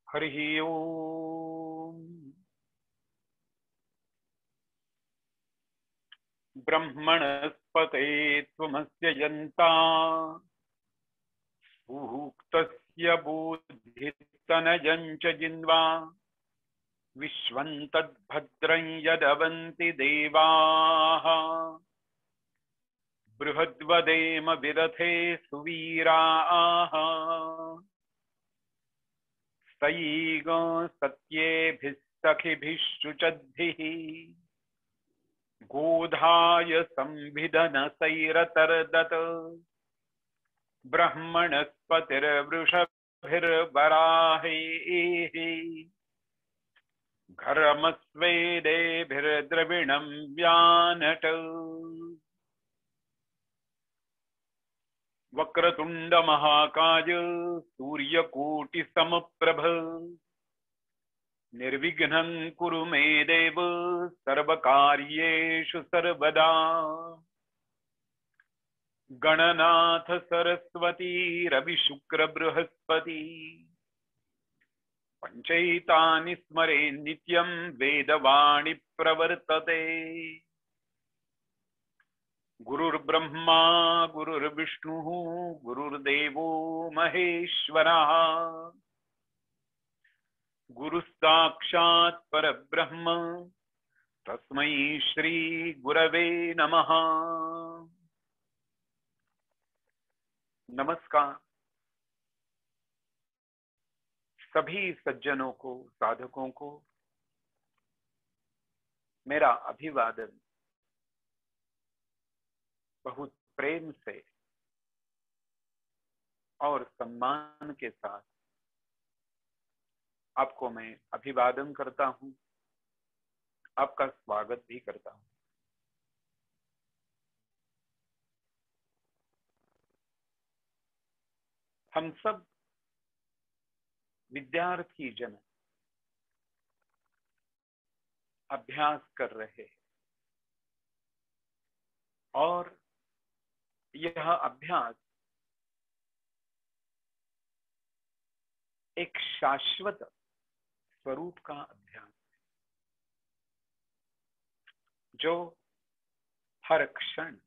हरिः ओम्। ब्रह्मणस्पते त्वमस्य यन्ता सूक्तस्य बोधितनयं च जिन्वा विश्वं तद्भद्रं यदवन्ति देवाः बृहद्वदेम विदथे सुवीराः सयीगो सत्येभिः सखिभिः शुचद्भिः गोधाय संविदनसैरतर्दत् ब्रह्मणस्पतिर्वृषभिर्वराहैः घर्मस्वेदेभिर्द्रविणं व्यानट् वक्रतुंड महाकाय सूर्यकोटिसमप्रभ निर्विघ्नं कुरु मे देव सर्वकार्येषु सर्वदा। गणनाथ सरस्वती रवि शुक्र बृहस्पति पंचैतानि स्मरे नित्यं वेदवाणी प्रवर्तते। गुरुर्ब्रह्मा गुरुर्विष्णुः गुरुर्देवो महेश्वरः गुरुसाक्षात् परब्रह्म तस्मै श्री गुरवे नमः। नमस्कार सभी सज्जनों को, साधकों को मेरा अभिवादन बहुत प्रेम से और सम्मान के साथ आपको मैं अभिवादन करता हूं, आपका स्वागत भी करता हूं। हम सब विद्यार्थी जन अभ्यास कर रहे हैं और यह अभ्यास एक शाश्वत स्वरूप का अभ्यास है जो हर क्षण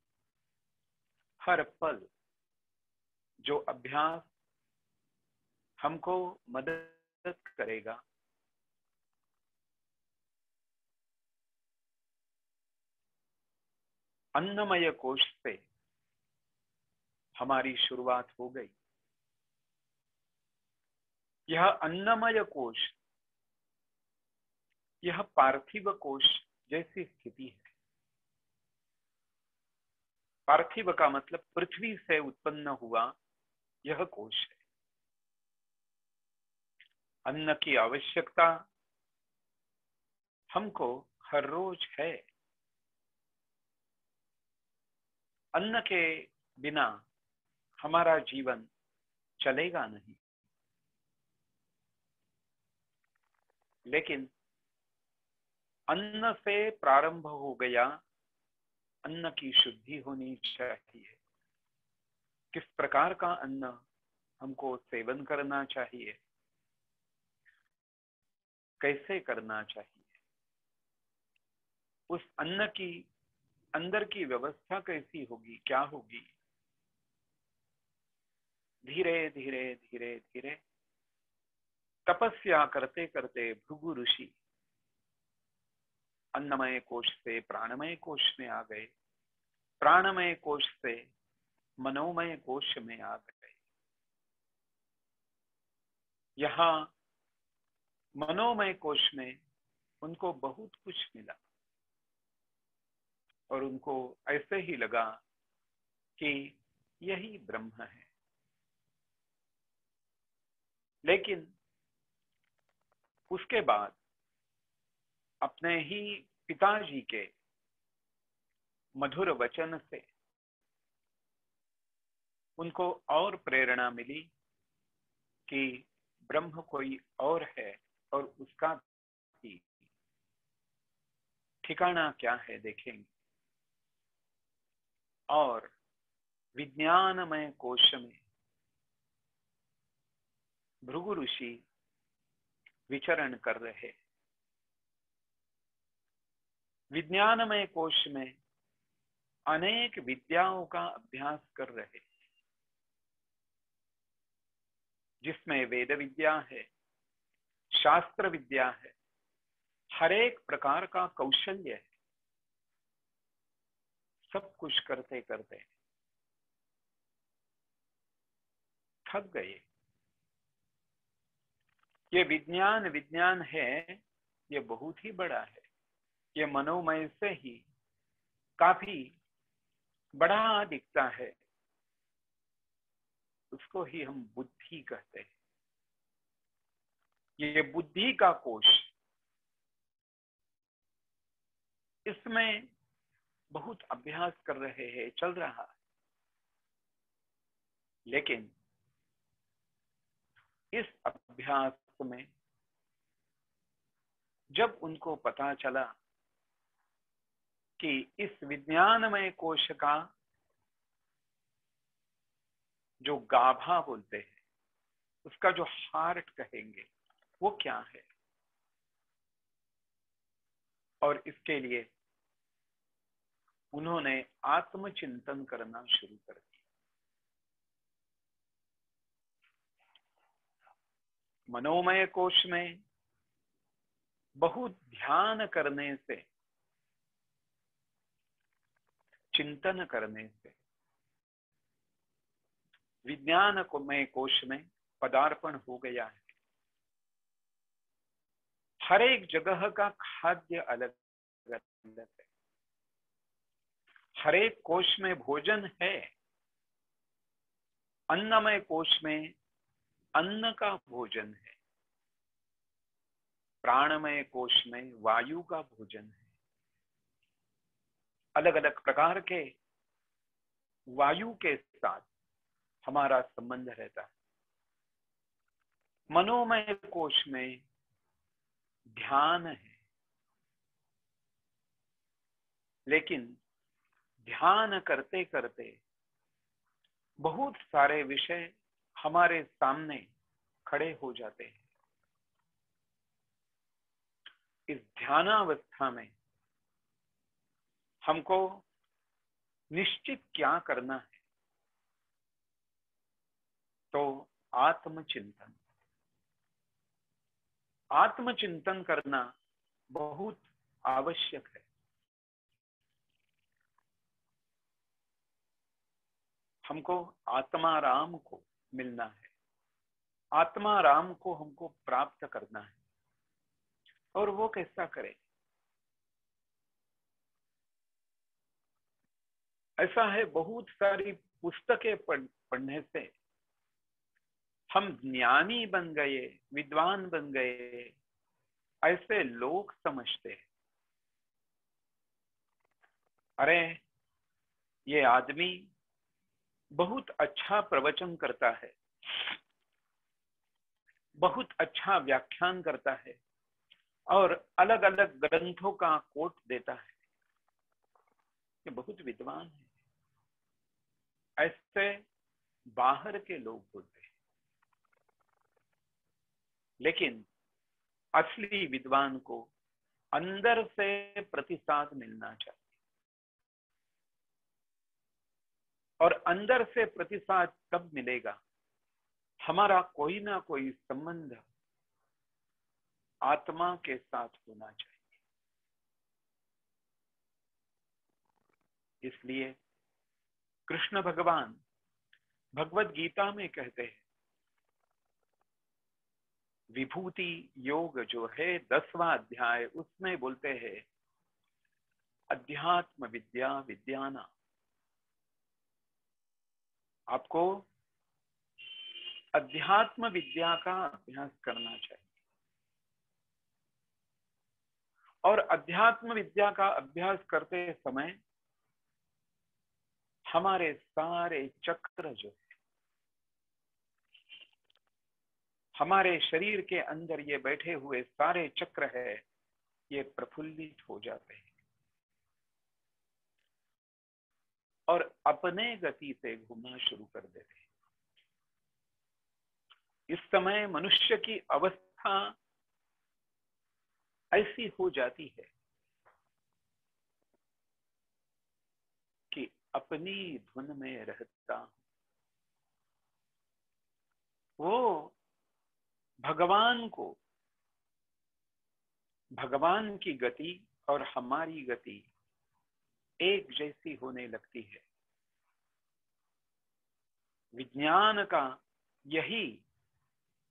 हर पल जो अभ्यास हमको मदद करेगा अन्नमय कोश से हमारी शुरुआत हो गई। यह अन्नमय कोश, यह पार्थिव कोश जैसी स्थिति है। पार्थिव का मतलब पृथ्वी से उत्पन्न हुआ यह कोश है। अन्न की आवश्यकता हमको हर रोज है। अन्न के बिना हमारा जीवन चलेगा नहीं। लेकिन अन्न से प्रारंभ हो गया, अन्न की शुद्धि होनी चाहिए। किस प्रकार का अन्न हमको सेवन करना चाहिए, कैसे करना चाहिए, उस अन्न की अंदर की व्यवस्था कैसी होगी, क्या होगी, धीरे धीरे धीरे धीरे तपस्या करते करते भृगु ऋषि अन्नमय कोश से प्राणमय कोश में आ गए, प्राणमय कोश से मनोमय कोश में आ गए। यहाँ मनोमय कोश में उनको बहुत कुछ मिला और उनको ऐसे ही लगा कि यही ब्रह्म है। लेकिन उसके बाद अपने ही पिताजी के मधुर वचन से उनको और प्रेरणा मिली कि ब्रह्म कोई और है और उसका भी ठिकाना क्या है देखेंगे। और विज्ञानमय कोश में भृगु ऋषि विचरण कर रहे, विज्ञानमय कोश में अनेक विद्याओं का अभ्यास कर रहे, जिसमें वेद विद्या है, शास्त्र विद्या है, हर एक प्रकार का कौशल्य है। सब कुछ करते करते थक गए। ये विज्ञान है, ये बहुत ही बड़ा है। ये मनोमय से ही काफी बड़ा दिखता है, उसको ही हम बुद्धि कहते हैं। ये बुद्धि का कोश, इसमें बहुत अभ्यास कर रहे हैं, चल रहा है। लेकिन इस अभ्यास में जब उनको पता चला कि इस विज्ञानमय कोश का जो गाभा बोलते हैं, उसका जो हार्ट कहेंगे, वो क्या है, और इसके लिए उन्होंने आत्मचिंतन करना शुरू कर दिया। मनोमय कोश में बहुत ध्यान करने से, चिंतन करने से विज्ञानमय कोश में पदार्पण हो गया है। हर एक जगह का खाद्य अलग अलग है, हर एक कोश में भोजन है। अन्नमय कोश में अन्न का भोजन है, प्राणमय कोश में वायु का भोजन है। अलग अलग प्रकार के वायु के साथ हमारा संबंध रहता है। मनोमय कोश में ध्यान है, लेकिन ध्यान करते करते बहुत सारे विषय हमारे सामने खड़े हो जाते हैं। इस ध्यानावस्था में हमको निश्चित क्या करना है, तो आत्मचिंतन। आत्मचिंतन करना बहुत आवश्यक है। हमको आत्माराम को मिलना है, आत्माराम को हमको प्राप्त करना है। और वो कैसा करे? ऐसा है, बहुत सारी पुस्तकें पढ़ने से हम ज्ञानी बन गए, विद्वान बन गए, ऐसे लोग समझते हैं। अरे, ये आदमी बहुत अच्छा प्रवचन करता है, बहुत अच्छा व्याख्यान करता है, और अलग अलग ग्रंथों का कोट देता है, ये बहुत विद्वान है। ऐसे बाहर के लोग बोलते हैं। लेकिन असली विद्वान को अंदर से प्रतिसाद मिलना चाहिए, और अंदर से प्रतिसाद तब मिलेगा, हमारा कोई ना कोई संबंध आत्मा के साथ होना चाहिए। इसलिए कृष्ण भगवान भगवत गीता में कहते हैं, विभूति योग जो है 10वां अध्याय, उसमें बोलते हैं अध्यात्म विद्या विद्याना। आपको अध्यात्म विद्या का अभ्यास करना चाहिए, और अध्यात्म विद्या का अभ्यास करते समय हमारे सारे चक्र जो है, हमारे शरीर के अंदर ये बैठे हुए सारे चक्र है, ये प्रफुल्लित हो जाते हैं और अपने गति से घूमना शुरू कर देते हैं। इस समय मनुष्य की अवस्था ऐसी हो जाती है कि अपनी धुन में रहता हूं। वो भगवान की गति और हमारी गति एक जैसी होने लगती है। विज्ञान का यही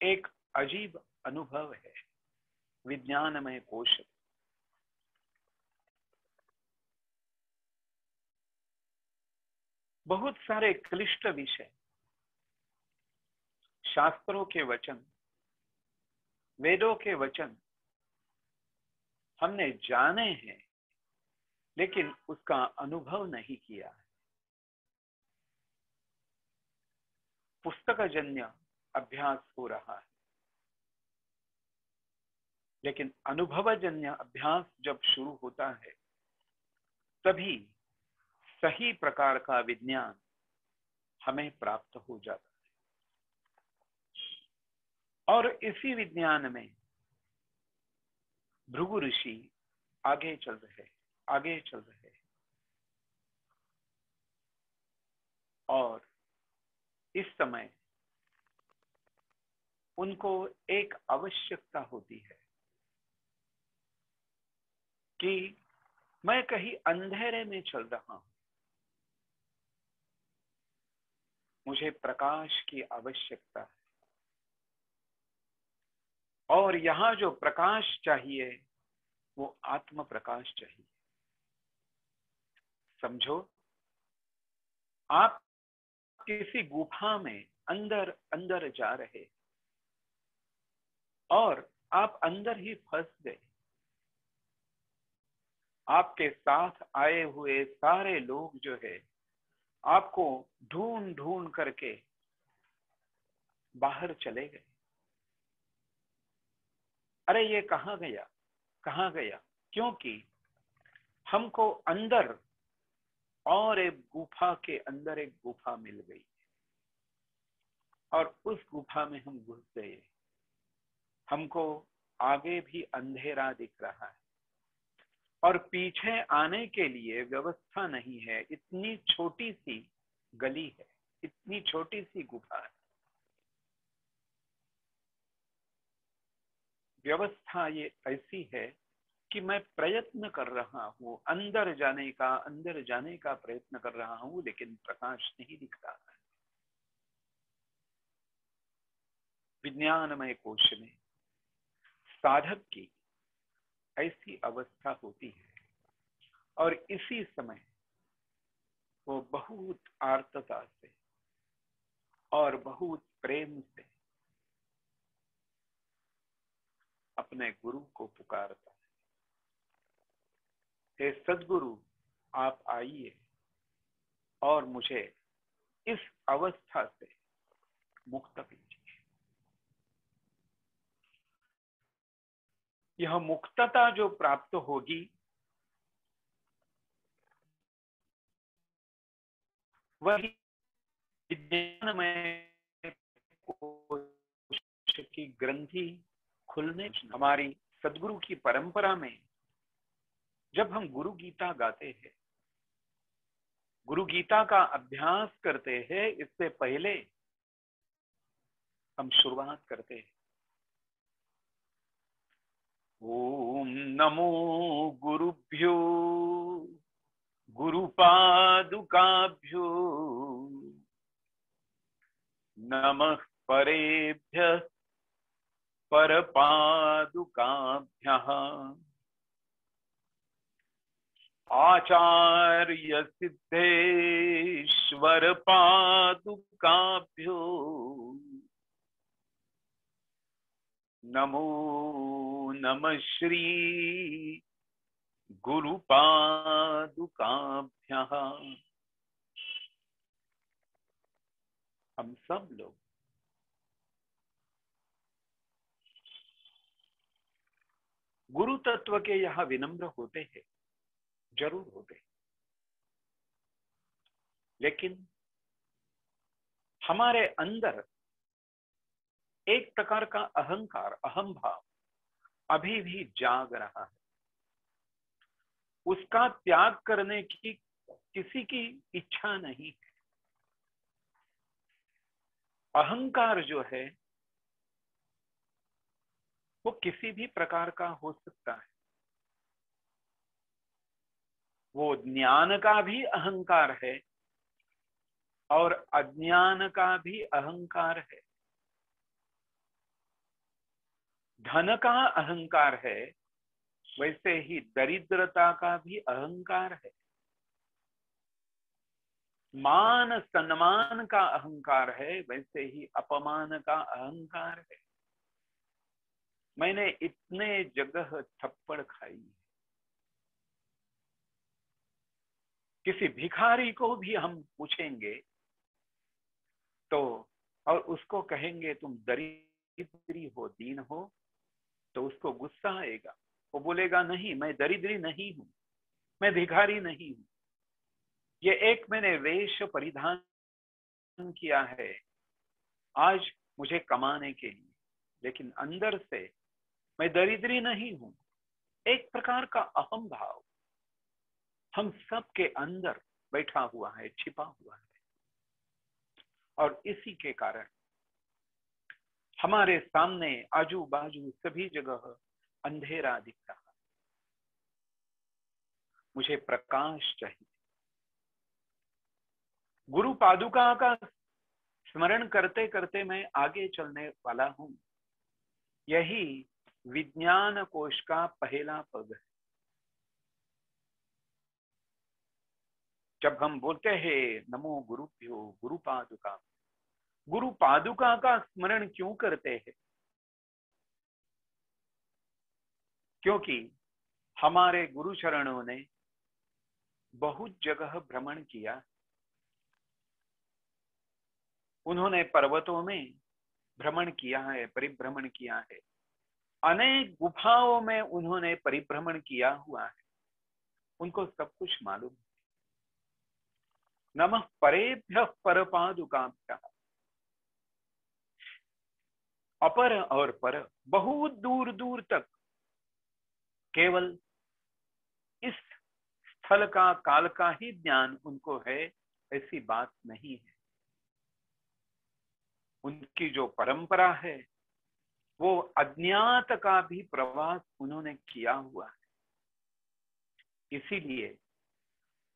एक अजीब अनुभव है, विज्ञानमय कोश। बहुत सारे क्लिष्ट विषय, शास्त्रों के वचन, वेदों के वचन हमने जाने हैं, लेकिन उसका अनुभव नहीं किया है। पुस्तकजन्य अभ्यास हो रहा है, लेकिन अनुभवजन्य अभ्यास जब शुरू होता है, तभी सही प्रकार का विज्ञान हमें प्राप्त हो जाता है। और इसी विज्ञान में भृगु ऋषि आगे चल रहे, और इस समय उनको एक आवश्यकता होती है कि मैं कहीं अंधेरे में चल रहा हूं, मुझे प्रकाश की आवश्यकता है। और यहां जो प्रकाश चाहिए वो आत्म प्रकाश चाहिए। समझो, आप किसी गुफा में अंदर अंदर जा रहे और आप अंदर ही फंस गए। आपके साथ आए हुए सारे लोग जो है आपको ढूंढ ढूंढ करके बाहर चले गए। अरे ये कहाँ गया? क्योंकि हमको अंदर और एक गुफा के अंदर एक गुफा मिल गई और उस गुफा में हम घुस गए। हमको आगे भी अंधेरा दिख रहा है और पीछे आने के लिए व्यवस्था नहीं है। इतनी छोटी सी गली है, इतनी छोटी सी गुफा है। व्यवस्था ये ऐसी है कि मैं प्रयत्न कर रहा हूं, अंदर जाने का प्रयत्न कर रहा हूं, लेकिन प्रकाश नहीं दिख रहा है। विज्ञानमय कोश में साधक की ऐसी अवस्था होती है और इसी समय वो बहुत आर्तता से और बहुत प्रेम से अपने गुरु को पुकारता है, हे सद्गुरु, आप आइए और मुझे इस अवस्था से मुक्त कीजिए। यह मुक्तता जो प्राप्त होगी वही विज्ञानमय कोश की ग्रंथि खुलने। हमारी सद्गुरु की परंपरा में जब हम गुरु गीता गाते हैं, गुरु गीता का अभ्यास करते हैं, इससे पहले हम शुरुआत करते हैं, ओम नमो गुरुभ्यो गुरुपादुकाभ्यो नमः परेभ्यः परपादुकाभ्यः आचार्य सिद्धेश्वर पादुकाभ्यो नमो नमः श्री गुरुपादुकाभ्यः। हम सब लोग गुरु तत्व के यहाँ विनम्र होते हैं, जरूर होते हैं, लेकिन हमारे अंदर एक प्रकार का अहंकार, अहम भाव अभी भी जाग रहा है, उसका त्याग करने की किसी की इच्छा नहीं है। अहंकार जो है वो किसी भी प्रकार का हो सकता है। वो ज्ञान का भी अहंकार है और अज्ञान का भी अहंकार है। धन का अहंकार है, वैसे ही दरिद्रता का भी अहंकार है। मान सम्मान का अहंकार है, वैसे ही अपमान का अहंकार है। मैंने इतने जगह थप्पड़ खाई है। किसी भिखारी को भी हम पूछेंगे तो, और उसको कहेंगे तुम दरिद्री हो, दीन हो, तो उसको गुस्सा आएगा। वो बोलेगा नहीं, मैं दरिद्री नहीं हूं, मैं भिखारी नहीं हूं। ये एक मैंने वेश परिधान किया है आज मुझे कमाने के लिए, लेकिन अंदर से मैं दरिद्री नहीं हूं। एक प्रकार का अहम भाव हम सबके अंदर बैठा हुआ है, छिपा हुआ है, और इसी के कारण हमारे सामने आजू बाजू सभी जगह अंधेरा दिख रहा है। मुझे प्रकाश चाहिए। गुरु पादुका का स्मरण करते करते मैं आगे चलने वाला हूं। यही विज्ञान कोश का पहला पद है। जब हम बोलते हैं नमो गुरुभ्यो गुरु पादुका, गुरु पादुका का स्मरण क्यों करते हैं? क्योंकि हमारे गुरु चरणों ने बहुत जगह भ्रमण किया। उन्होंने पर्वतों में भ्रमण किया है, परिभ्रमण किया है। अनेक गुफाओं में उन्होंने परिभ्रमण किया हुआ है। उनको सब कुछ मालूम। नमः परेभ्यः परपादुकाभ्यः। अपर और पर, बहुत दूर दूर तक केवल इस स्थल का काल का ही ज्ञान उनको है, ऐसी बात नहीं है। उनकी जो परंपरा है वो अज्ञात का भी प्रवास उन्होंने किया हुआ है। इसीलिए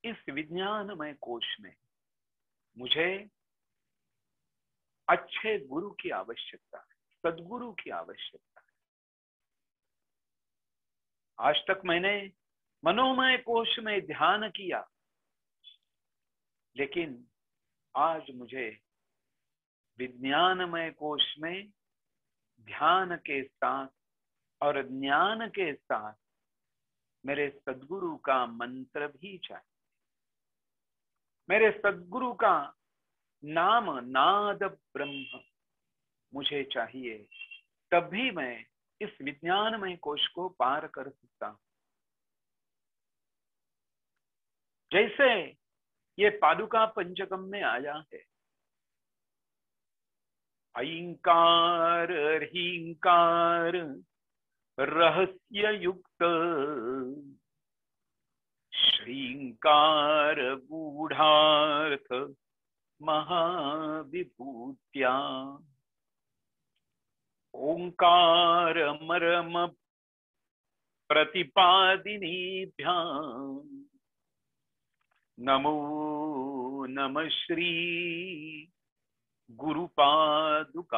इस विज्ञानमय कोश में मुझे अच्छे गुरु की आवश्यकता है, सदगुरु की आवश्यकता है। आज तक मैंने मनोमय कोश में ध्यान किया, लेकिन आज मुझे विज्ञानमय कोश में ध्यान के साथ और ज्ञान के साथ मेरे सदगुरु का मंत्र भी चाहिए। मेरे सदगुरु का नाम नाद ब्रह्म मुझे चाहिए, तभी मैं इस विज्ञानमय कोश को पार कर सकता हूं। जैसे ये पादुका पंचकम में आया है, ऐंकार ह्रींकार रहस्य युक्त श्रींकार गूढ़ार्थ महाविभूत्या ओंकार मरम प्रतिपादिनीभ्यां नमो नमः श्री गुरुपादुकाभ्यां।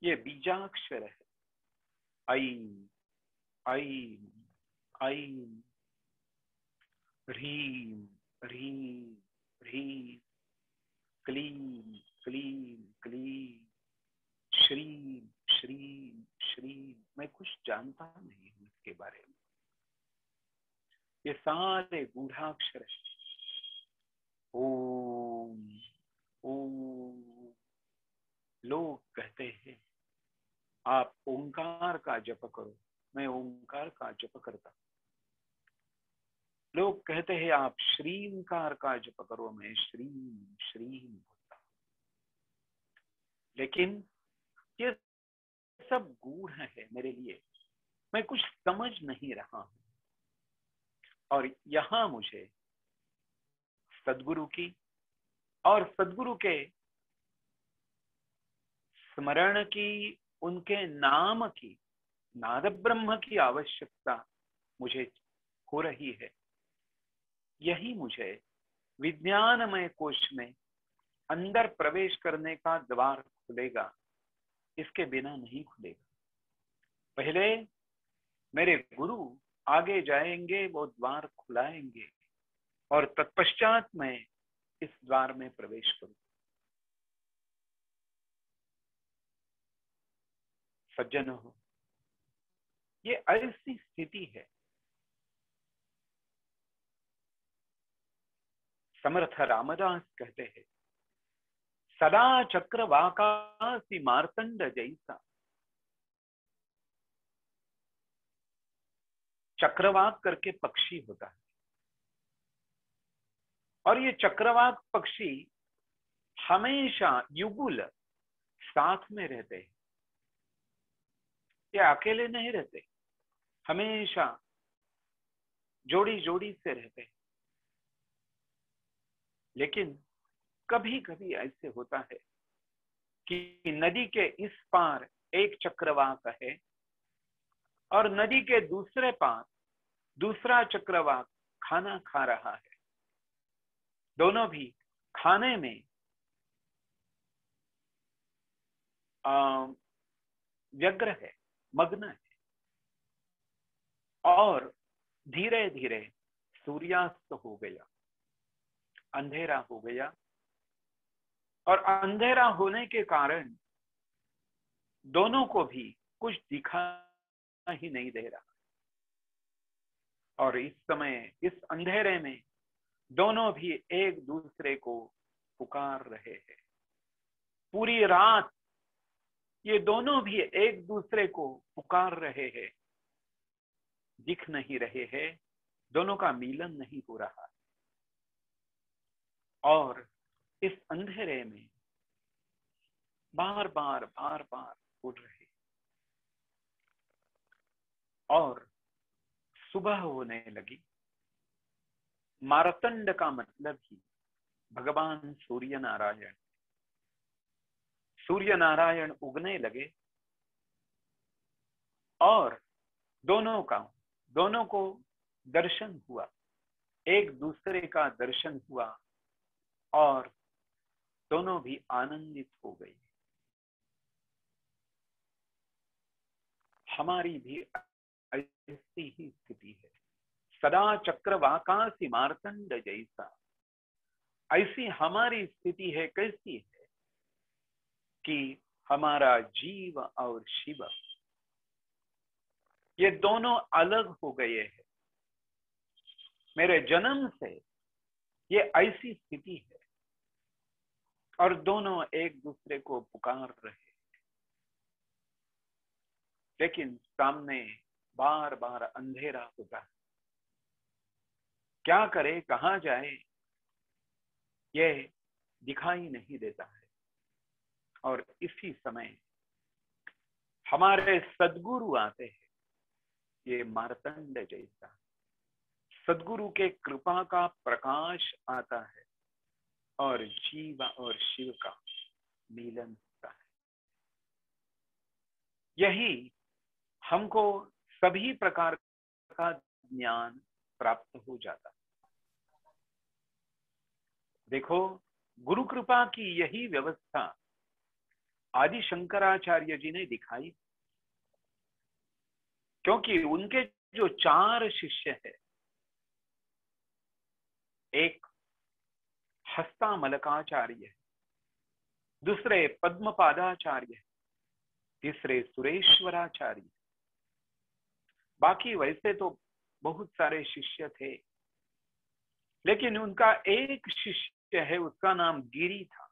ये बीजाक्षर है। ऐं ऐं ऐं ह्रीं ह्रीं ह्रीं क्लीं क्लीं क्लीं श्रीं श्रीं श्रीं। मैं कुछ जानता नहीं हूं इसके बारे में। ये सारे गूढ़ाक्षर है। ओम ओम। लोग कहते हैं आप ओंकार का जप करो, मैं ओंकार का जप करता। लोग कहते हैं आप श्रींकार का जप करो, मैं श्रीं श्रीं बोलता। लेकिन ये सब गूढ़ है मेरे लिए, मैं कुछ समझ नहीं रहा हूं। और यहां मुझे सदगुरु की और सदगुरु के स्मरण की, उनके नाम की, नाद ब्रह्म की आवश्यकता मुझे हो रही है। यही मुझे विज्ञानमय कोश में अंदर प्रवेश करने का द्वार खुलेगा, इसके बिना नहीं खुलेगा। पहले मेरे गुरु आगे जाएंगे, वो द्वार खुलाएंगे, और तत्पश्चात मैं इस द्वार में प्रवेश करूं। सज्जन हो, ये ऐसी स्थिति है। समर्थ रामदास कहते हैं, सदा चक्रवाकासी मार्तंड जैसा। चक्रवाक करके पक्षी होता है, और ये चक्रवाक पक्षी हमेशा युगुल साथ में रहते हैं। ये अकेले नहीं रहते, हमेशा जोड़ी जोड़ी से रहते हैं। लेकिन कभी कभी ऐसे होता है कि नदी के इस पार एक चक्रवाक है, और नदी के दूसरे पार दूसरा चक्रवाक खाना खा रहा है। दोनों भी खाने में व्यग्र है, मग्न है। और धीरे धीरे सूर्यास्त हो गया, अंधेरा हो गया, और अंधेरा होने के कारण दोनों को भी कुछ दिखाई नहीं दे रहा। और इस समय इस अंधेरे में दोनों भी एक दूसरे को पुकार रहे हैं। पूरी रात ये दोनों भी एक दूसरे को पुकार रहे हैं, दिख नहीं रहे हैं, दोनों का मिलन नहीं हो रहा। और इस अंधेरे में बार बार उड़ रहे। और सुबह होने लगी। मार्तंड का मतलब ही भगवान सूर्य नारायण। सूर्य नारायण उगने लगे, और दोनों को दर्शन हुआ, एक दूसरे का दर्शन हुआ, और दोनों भी आनंदित हो गए। हमारी भी ऐसी ही स्थिति है, सदा चक्रवाकासी मार्तंड जैसा। ऐसी हमारी स्थिति है। कैसी है कि हमारा जीव और शिव ये दोनों अलग हो गए हैं। मेरे जन्म से ये ऐसी स्थिति है, और दोनों एक दूसरे को पुकार रहे हैं। लेकिन सामने बार बार अंधेरा होता है। क्या करे, कहां जाए, ये दिखाई नहीं देता है। और इसी समय हमारे सदगुरु आते हैं, ये मार्तंड जैसा। सदगुरु के कृपा का प्रकाश आता है, और जीव और शिव का मिलन होता है। यही हमको सभी प्रकार का ज्ञान प्राप्त हो जाता है। देखो, गुरु कृपा की यही व्यवस्था आदि शंकराचार्य जी ने दिखाई, क्योंकि उनके जो 4 शिष्य है, एक हस्तामलकाचार्य, दूसरे पद्मपादाचार्य, तीसरे सुरेश्वराचार्य। बाकी वैसे तो बहुत सारे शिष्य थे, लेकिन उनका एक शिष्य है, उसका नाम गिरी था।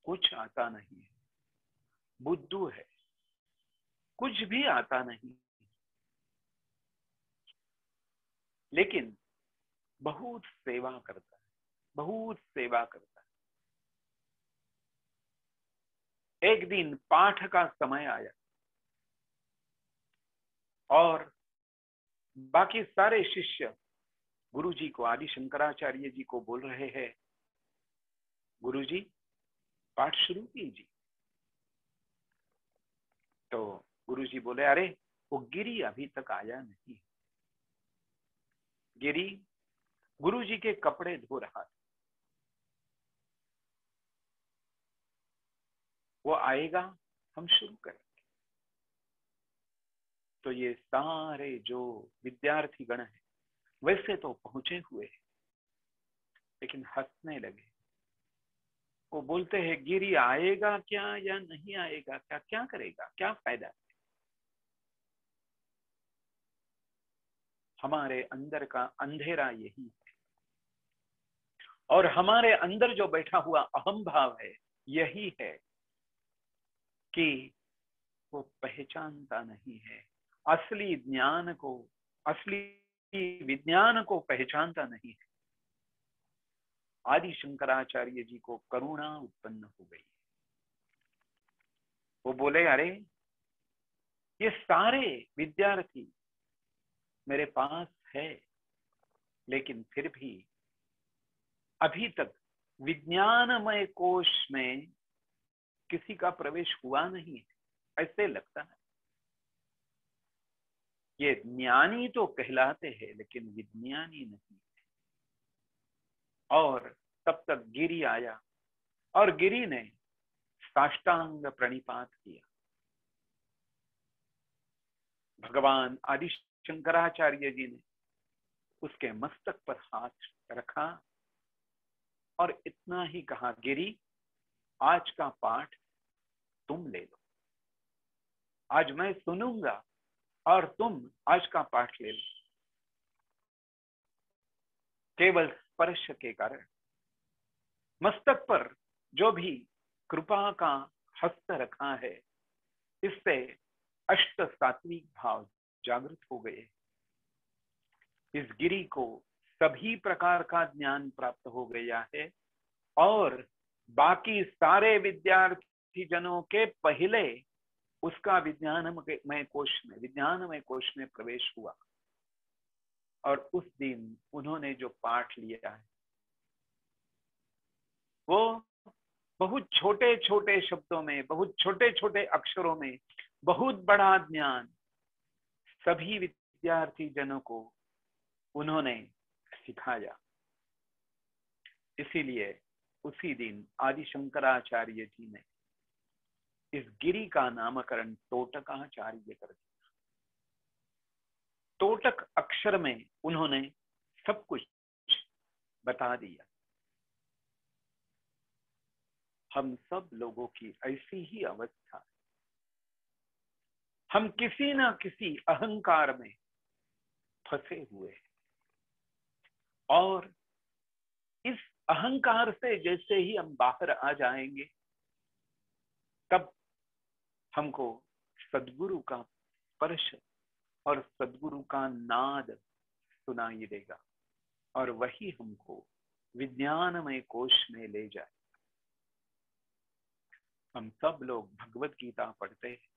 कुछ आता नहीं है, बुद्धू है, कुछ भी आता नहीं, लेकिन बहुत सेवा करता है, बहुत सेवा करता है। एक दिन पाठ का समय आया और बाकी सारे शिष्य गुरुजी को, आदि शंकराचार्य जी को बोल रहे हैं, गुरुजी पाठ शुरू कीजिए। तो गुरुजी बोले, अरे वो गिरी अभी तक आया नहीं। गिरी गुरुजी के कपड़े धो रहा था, वो आएगा हम शुरू करेंगे। तो ये सारे जो विद्यार्थी गण हैं वैसे तो पहुंचे हुए हैं, लेकिन हंसने लगे। वो बोलते हैं, गिरी आएगा क्या या नहीं आएगा, क्या क्या करेगा, क्या फायदा। हमारे अंदर का अंधेरा यही है, और हमारे अंदर जो बैठा हुआ अहम भाव है यही है कि वो पहचानता नहीं है असली ज्ञान को, असली विज्ञान को पहचानता नहीं है। आदि शंकराचार्य जी को करुणा उत्पन्न हो गई। वो बोले, अरे ये सारे विद्यार्थी मेरे पास है, लेकिन फिर भी अभी तक विज्ञानमय कोश में किसी का प्रवेश हुआ नहीं है, ऐसे लगता है। ये ज्ञानी तो कहलाते हैं लेकिन विज्ञानी नहीं। और तब तक गिरी आया और गिरी ने साष्टांग प्रणिपात किया। भगवान आदि शंकराचार्य जी ने उसके मस्तक पर हाथ रखा और इतना ही कहा, गिरी आज का पाठ तुम ले लो, आज मैं सुनूंगा और तुम आज का पाठ ले लो। केवल स्पर्श के कारण मस्तक पर जो भी कृपा का हस्त रखा है, इससे अष्ट सात्विक भाव जागृत हो गए। इस गिरी को सभी प्रकार का ज्ञान प्राप्त हो गया है और बाकी सारे विद्यार्थी जनों के पहले उसका विज्ञानमय कोश में प्रवेश हुआ। और उस दिन उन्होंने जो पाठ लिया है वो बहुत छोटे छोटे शब्दों में, बहुत छोटे छोटे अक्षरों में बहुत बड़ा ज्ञान सभी विद्यार्थी जनों को उन्होंने सिखाया। इसीलिए उसी दिन आदि शंकराचार्य जी ने इस गिरी का नामकरण तोटकाचार्य कर दिया। तोटक अक्षर में उन्होंने सब कुछ बता दिया। हम सब लोगों की ऐसी ही अवस्था है। हम किसी ना किसी अहंकार में फंसे हुए हैं और इस अहंकार से जैसे ही हम बाहर आ जाएंगे तब हमको सद्गुरु का स्पर्श और सद्गुरु का नाद सुनाई देगा और वही हमको विज्ञानमय कोश में ले जाए। हम सब लोग भगवत गीता पढ़ते हैं।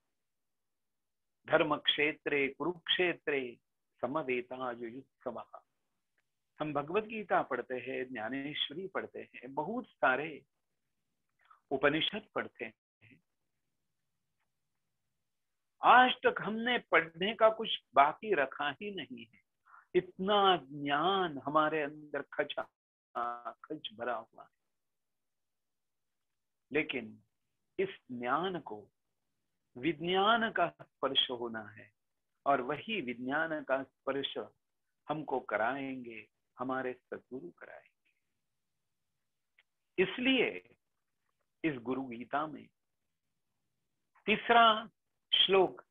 धर्म क्षेत्रे कुरुक्षेत्रे समवेतायुयुत्सवः। हम भगवत गीता पढ़ते हैं, ज्ञानेश्वरी पढ़ते हैं, बहुत सारे उपनिषद पढ़ते हैं। आज तक हमने पढ़ने का कुछ बाकी रखा ही नहीं है। इतना ज्ञान हमारे अंदर खच भरा हुआ है, लेकिन इस ज्ञान को विज्ञान का स्पर्श होना है और वही विज्ञान का स्पर्श हमको कराएंगे, हमारे सद्गुरु कराएंगे। इसलिए इस गुरु गीता में तीसरा श्लोक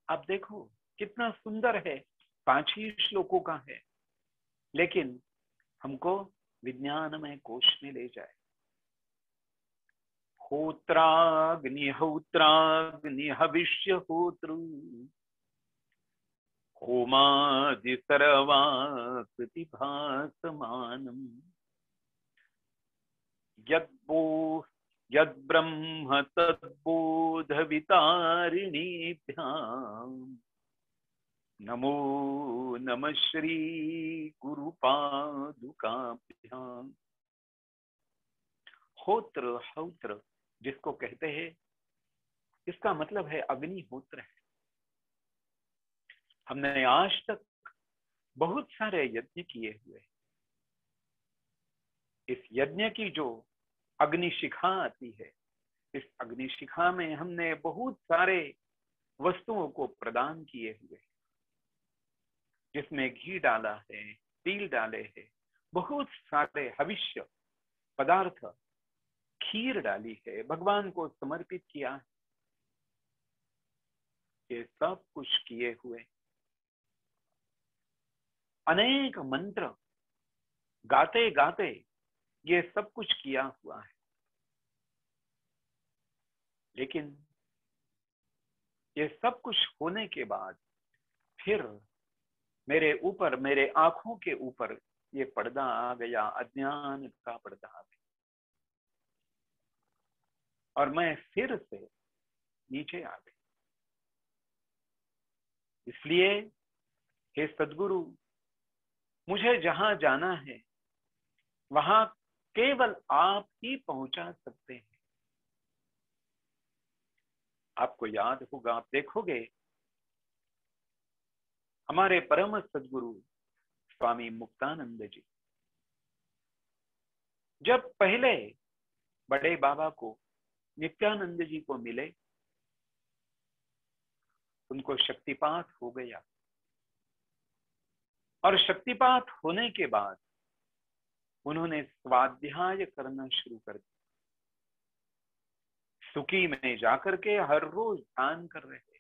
आप देखो कितना सुंदर है। 5 ही श्लोकों का है, लेकिन हमको विज्ञानमय कोश में ले जाए। होत्राग्निहोत्राग्निहविष्य होत्रु होमादि सर्वाकृति भासमानम् यद ब्रह्म तद्बोध वितारिणीभ्याम् नमो नमः श्री गुरु पादुकाभ्याम्। होत्र हौत्र जिसको कहते हैं, इसका मतलब है अग्निहोत्र है। हमने आज तक बहुत सारे यज्ञ किए हुए। इस यज्ञ की जो अग्निशिखा आती है, इस अग्निशिखा में हमने बहुत सारे वस्तुओं को प्रदान किए हुए, जिसमें घी डाला है, तिल डाले हैं, बहुत सारे हविष्य पदार्थ, खीर डाली है, भगवान को समर्पित किया है। ये सब कुछ किए हुए, अनेक मंत्र गाते गाते ये सब कुछ किया हुआ है। लेकिन ये सब कुछ होने के बाद फिर मेरे ऊपर, मेरे आंखों के ऊपर ये पर्दा आ गया, अज्ञान का पर्दा आ गया, और मैं फिर से नीचे आ गई। इसलिए हे सद्गुरु, मुझे जहां जाना है वहां केवल आप ही पहुंचा सकते हैं। आपको याद होगा, आप देखोगे, हमारे परम सद्गुरु स्वामी मुक्तानंद जी जब पहले बड़े बाबा को, नित्यानंद जी को मिले, उनको शक्तिपात हो गया, और शक्तिपात होने के बाद उन्होंने स्वाध्याय करना शुरू कर दिया। सुकी में जाकर के हर रोज ध्यान कर रहे।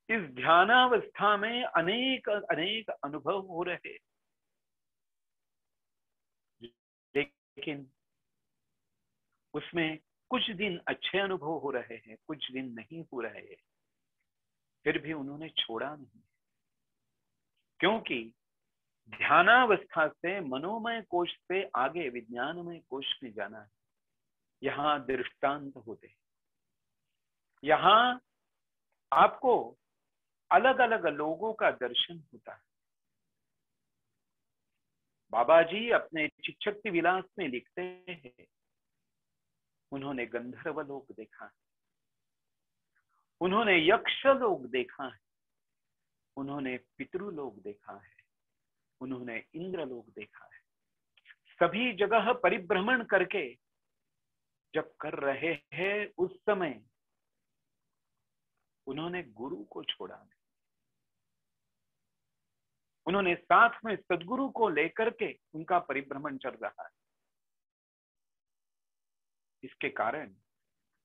इस ध्यानावस्था में अनेक अनेक अनुभव हो रहे, लेकिन उसमें कुछ दिन अच्छे अनुभव हो रहे हैं, कुछ दिन नहीं हो रहे हैं। फिर भी उन्होंने छोड़ा नहीं, क्योंकि ध्यानावस्था से मनोमय कोश से आगे विज्ञानमय कोश में जाना है। यहाँ दृष्टांत होते हैं, यहाँ आपको अलग अलग लोगों का दर्शन होता है। बाबा जी अपने चिच्चक्ति विलास में लिखते हैं, उन्होंने गंधर्व लोक देखा है, उन्होंने यक्ष लोक देखा है, उन्होंने पितृलोक देखा है, उन्होंने इंद्रलोक देखा है। सभी जगह परिभ्रमण करके जब कर रहे हैं, उस समय उन्होंने गुरु को छोड़ा नहीं। उन्होंने साथ में सद्गुरु को लेकर के उनका परिभ्रमण चल रहा है। इसके कारण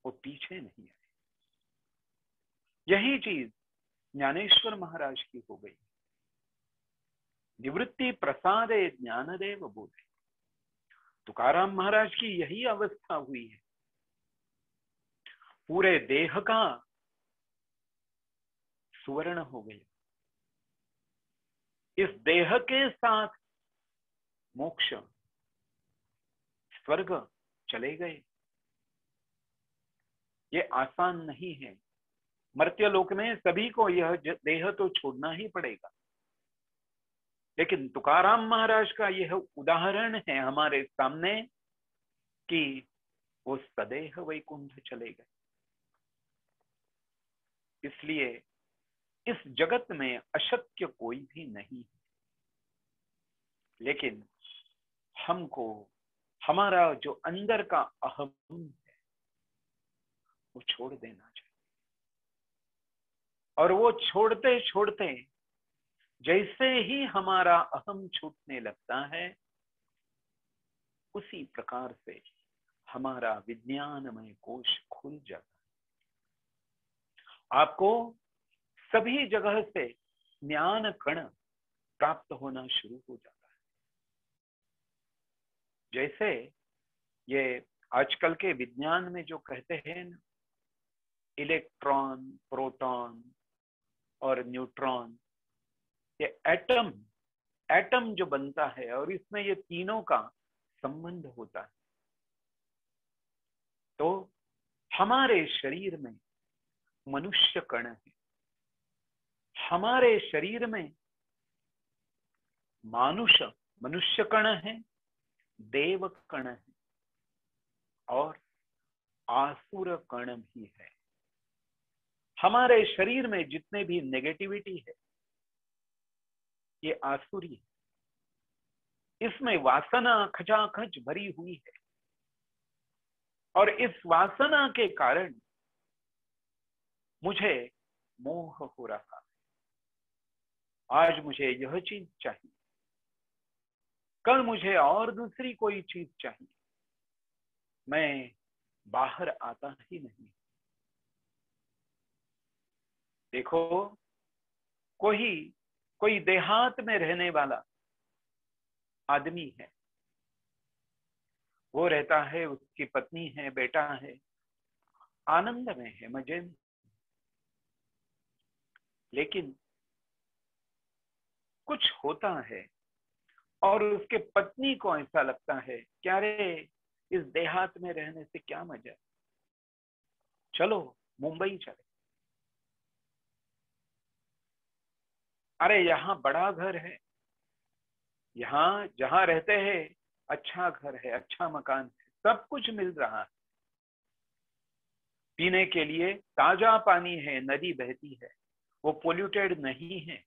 वो पीछे नहीं आए। यही चीज ज्ञानेश्वर महाराज की हो गई। निवृत्ति प्रसादे ज्ञानदेव बोधे। तुकाराम महाराज की यही अवस्था हुई है। पूरे देह का सुवर्ण हो गया। इस देह के साथ मोक्ष, स्वर्ग चले गए। ये आसान नहीं है। मर्त्यलोक में सभी को यह देह तो छोड़ना ही पड़ेगा, लेकिन तुकाराम महाराज का यह उदाहरण है हमारे सामने कि वो सदैह वैकुंठ चले गए। इसलिए इस जगत में अशक्य कोई भी नहीं है, लेकिन हमको हमारा जो अंदर का अहम है वो छोड़ देना चाहिए। और वो छोड़ते छोड़ते जैसे ही हमारा अहम छूटने लगता है, उसी प्रकार से हमारा विज्ञानमय कोश खुल जाता है। आपको सभी जगह से ज्ञान कण प्राप्त होना शुरू हो जाता है। जैसे ये आजकल के विज्ञान में जो कहते हैं ना, इलेक्ट्रॉन, प्रोटॉन और न्यूट्रॉन, ये एटम जो बनता है, और इसमें ये तीनों का संबंध होता है। तो हमारे शरीर में मनुष्य कण है, हमारे शरीर में मनुष्य कण है, देव कण है और आसुर कण भी है। हमारे शरीर में जितने भी नेगेटिविटी है ये आसुरी है। इसमें वासना खचाखच भरी हुई है और इस वासना के कारण मुझे मोह हो रहा है। आज मुझे यह चीज चाहिए, कल मुझे और दूसरी कोई चीज चाहिए, मैं बाहर आता ही नहीं। देखो, कोई देहात में रहने वाला आदमी है, वो रहता है, उसकी पत्नी है, बेटा है, आनंद में है, मजे में। लेकिन कुछ होता है और उसके पत्नी को ऐसा लगता है क्या रे, इस देहात में रहने से क्या मजा, चलो मुंबई चले। अरे यहाँ बड़ा घर है, यहाँ जहाँ रहते हैं अच्छा घर है, अच्छा मकान है, सब कुछ मिल रहा है, पीने के लिए ताजा पानी है, नदी बहती है, वो पोल्यूटेड नहीं है,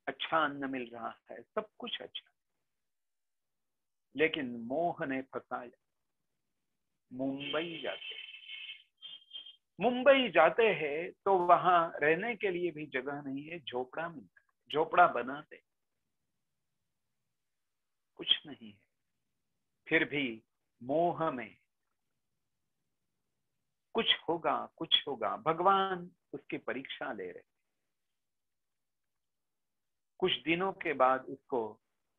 अच्छा अन्न मिल रहा है, सब कुछ अच्छा। लेकिन मोह ने फंसाया। मुंबई जाते हैं तो वहां रहने के लिए भी जगह नहीं है, झोपड़ा मिलता है, झोपड़ा बनाते कुछ नहीं है। फिर भी मोह में कुछ होगा कुछ होगा, भगवान उसकी परीक्षा ले रहे। कुछ दिनों के बाद उसको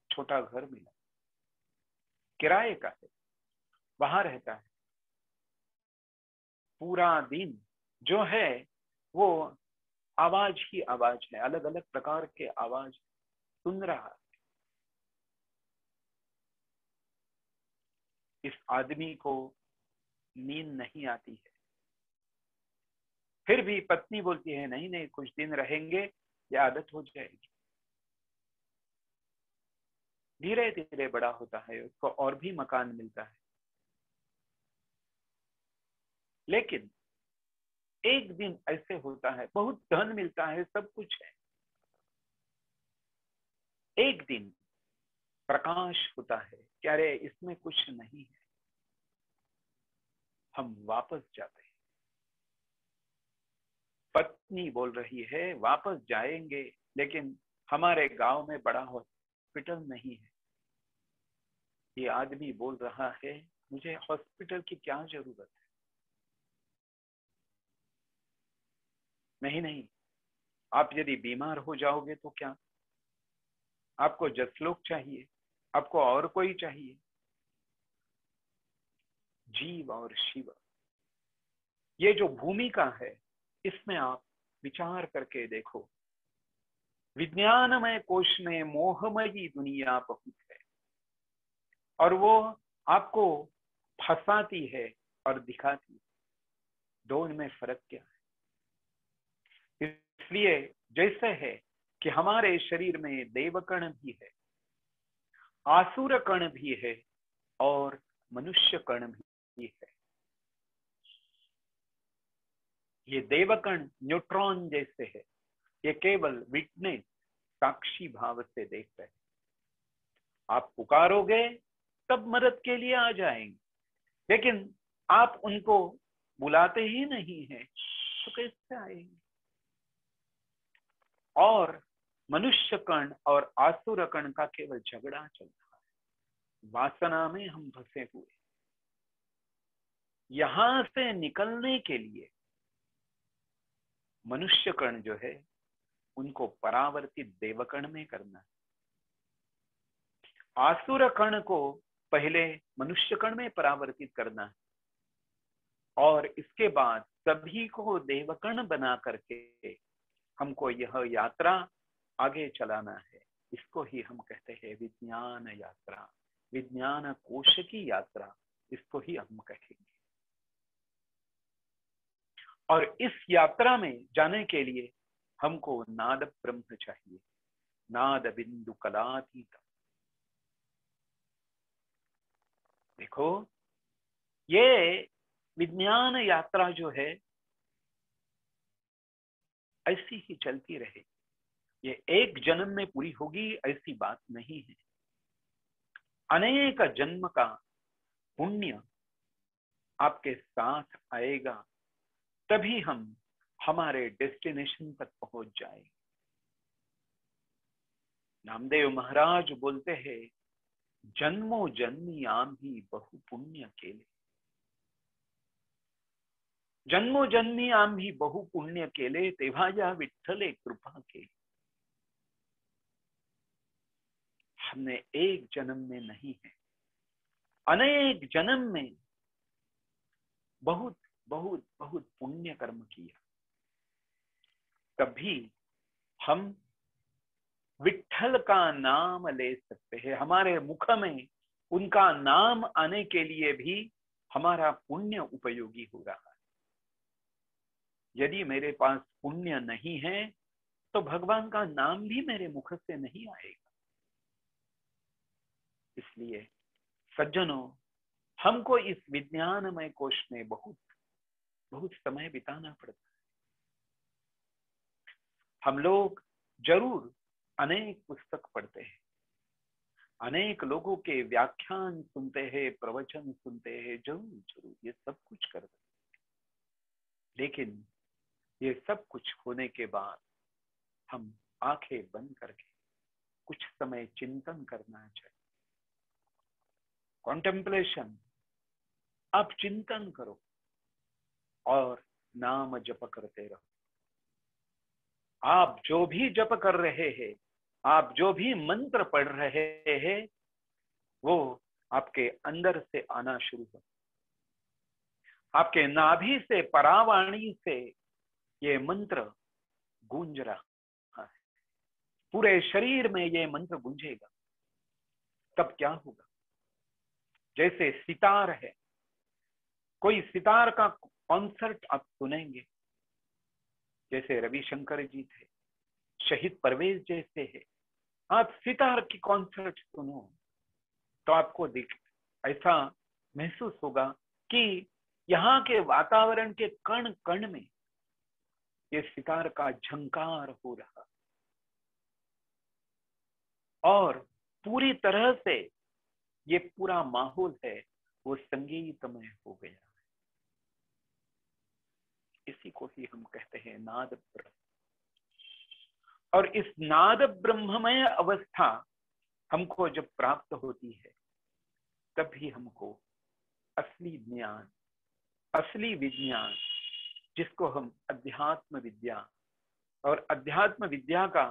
छोटा घर मिला, किराए का है, वहां रहता है। पूरा दिन जो है वो आवाज ही आवाज है, अलग अलग प्रकार के आवाज सुन रहा है। इस आदमी को नींद नहीं आती है। फिर भी पत्नी बोलती है नहीं नहीं, कुछ दिन रहेंगे, ये आदत हो जाएगी। धीरे धीरे बड़ा होता है, उसको और भी मकान मिलता है। लेकिन एक दिन ऐसे होता है, बहुत धन मिलता है, सब कुछ है। एक दिन प्रकाश होता है, क्या रे इसमें कुछ नहीं है, हम वापस जाते हैं। पत्नी बोल रही है वापस जाएंगे, लेकिन हमारे गांव में बड़ा हॉस्पिटल नहीं है। ये आदमी बोल रहा है मुझे हॉस्पिटल की क्या जरूरत है। नहीं नहीं, आप यदि बीमार हो जाओगे तो क्या, आपको जसलोक चाहिए, आपको और कोई चाहिए। जीव और शिव, ये जो भूमिका है, इसमें आप विचार करके देखो। विज्ञानमय कोश में मोहमयी दुनिया बहुत है और वो आपको फंसाती है और दिखाती है। दोनों में फर्क क्या है? इसलिए जैसे है कि हमारे शरीर में देवकण भी है, आसुर कण भी है और मनुष्य कण भी है। ये देवकण न्यूट्रॉन जैसे है, ये केवल विटनेस, साक्षी भाव से देख रहे हैं। आप पुकारोगे तब मदद के लिए आ जाएंगे, लेकिन आप उनको बुलाते ही नहीं हैं तो कैसे आएंगे। और मनुष्य कण और आसुर कण का केवल झगड़ा चल रहा है, वासना में हम फंसे हुए। यहां से निकलने के लिए मनुष्य कण जो है उनको परावर्तित देवकण में करना है, आसुर कण को पहले मनुष्य कण में परावर्तित करना है और इसके बाद सभी को देवकण बना करके हमको यह यात्रा आगे चलाना है। इसको ही हम कहते हैं विज्ञान यात्रा, विज्ञान कोश की यात्रा, इसको ही हम कहेंगे। और इस यात्रा में जाने के लिए हमको नाद ब्रह्म चाहिए, नाद बिंदु कलातीत। देखो, ये विज्ञान यात्रा जो है ऐसी ही चलती रहे, ये एक जन्म में पूरी होगी ऐसी बात नहीं है। अनेक जन्म का पुण्य आपके साथ आएगा, तभी हम हमारे डेस्टिनेशन तक पहुंच जाएंगे। नामदेव महाराज बोलते हैं, जन्मो जन्मी आम्ही बहु पुण्य केले, जन्मो जन्मी आम्ही बहु पुण्य केले, तेव्हा या विठ्ठले कृपा केली। हमने एक जन्म में नहीं है, अनेक जन्म में बहुत बहुत बहुत पुण्य कर्म किया, तभी हम विठ्ठल का नाम ले सकते हैं। हमारे मुख में उनका नाम आने के लिए भी हमारा पुण्य उपयोगी हो रहा है। यदि मेरे पास पुण्य नहीं है तो भगवान का नाम भी मेरे मुख से नहीं आएगा। इसलिए सज्जनों, हमको इस विज्ञानमय कोश में बहुत बहुत समय बिताना पड़ता है। हम लोग जरूर अनेक पुस्तक पढ़ते हैं, अनेक लोगों के व्याख्यान सुनते हैं, प्रवचन सुनते हैं, जरूर जरूर ये सब कुछ करते हैं। लेकिन ये सब कुछ होने के बाद हम आंखें बंद करके कुछ समय चिंतन करना चाहिए। कॉन्टेम्पलेशन, आप चिंतन करो और नाम जप करते रहो। आप जो भी जप कर रहे हैं, आप जो भी मंत्र पढ़ रहे हैं, वो आपके अंदर से आना शुरू हो। आपके नाभि से, परावाणी से ये मंत्र गूंज रहा है, पूरे शरीर में ये मंत्र गूंजेगा। तब क्या होगा? जैसे सितार है, कोई सितार का कॉन्सर्ट आप सुनेंगे, जैसे रविशंकर जी थे, शहीद परवेज जैसे है, आप सितार की कॉन्सर्ट सुनो तो आपको ऐसा महसूस होगा कि यहाँ के वातावरण के कण कण में ये सितार का झंकार हो रहा और पूरी तरह से ये पूरा माहौल है वो संगीतमय हो गया। इसी को ही हम कहते हैं नाद ब्रह्म। और इस नाद ब्रह्ममय अवस्था हमको जब प्राप्त होती है, तभी हमको असली ज्ञान, असली विज्ञान, जिसको हम अध्यात्म विद्या, और अध्यात्म विद्या का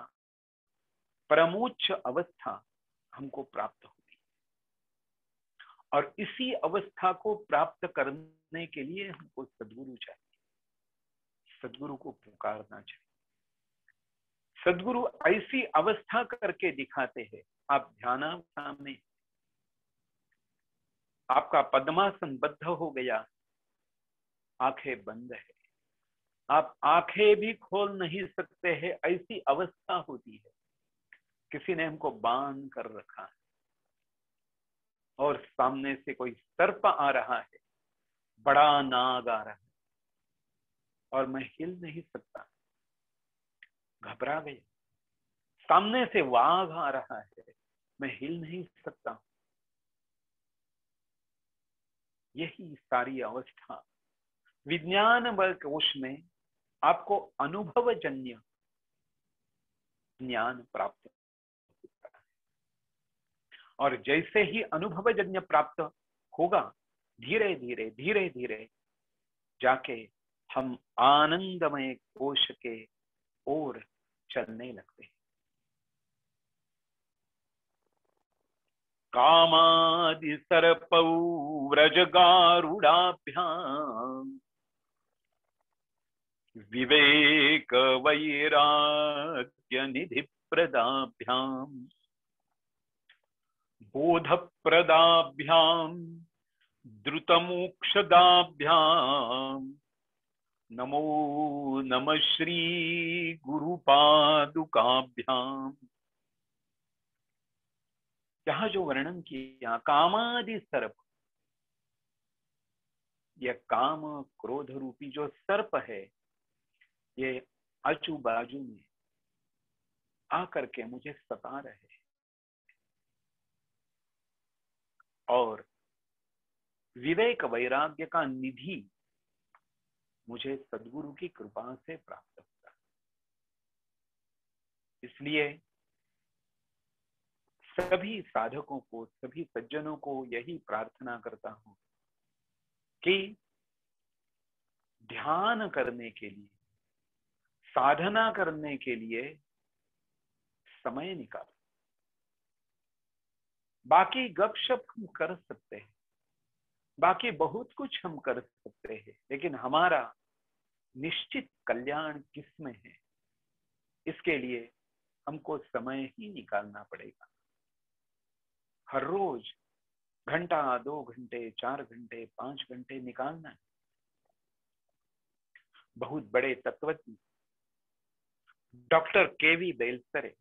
परमोच्च अवस्था हमको प्राप्त होती है। और इसी अवस्था को प्राप्त करने के लिए हमको सद्गुरु चाहिए, सद्गुरु को पुकारना चाहिए। सद्गुरु ऐसी अवस्था करके दिखाते हैं, आप ध्यानावस्था में, आपका पद्मासन बद्ध हो गया, आंखें बंद है, आप आंखें भी खोल नहीं सकते हैं, ऐसी अवस्था होती है। किसी ने हमको बांध कर रखा है और सामने से कोई सर्प आ रहा है, बड़ा नाग आ रहा है और मैं हिल नहीं सकता, घबरा गया। सामने से वाघ आ रहा है, मैं हिल नहीं सकता। यही सारी अवस्था विज्ञान बल कोश में आपको अनुभवजन्य ज्ञान प्राप्त होता है। और जैसे ही अनुभवजन्य प्राप्त होगा, धीरे धीरे धीरे धीरे जाके हम आनंदमय कोश के ओर चलने लगते हैं। कामादि सर्पौ व्रजगारुडाभ्याम् विवेक वैराग्य निधि ज्ञानप्रदाभ्याम् बोधप्रदाभ्याम् द्रुतमोक्षदाभ्याम् नमो नमः श्री गुरुपादुकाभ्याम्। यहाँ जो वर्णन किया कामादि सर्प, यह काम क्रोध रूपी जो सर्प है, ये आजू बाजू में आकर के मुझे सता रहे और विवेक वैराग्य का निधि मुझे सद्गुरु की कृपा से प्राप्त होता है। इसलिए सभी साधकों को, सभी सज्जनों को यही प्रार्थना करता हूं कि ध्यान करने के लिए, साधना करने के लिए समय निकालो। बाकी गपशप हम कर सकते हैं, बाकी बहुत कुछ हम कर सकते हैं, लेकिन हमारा निश्चित कल्याण किसमें है, इसके लिए हमको समय ही निकालना पड़ेगा। हर रोज घंटा, 2 घंटे, 4 घंटे, 5 घंटे निकालना है। बहुत बड़े तत्वज्ञ डॉक्टर केवी बेल्सरे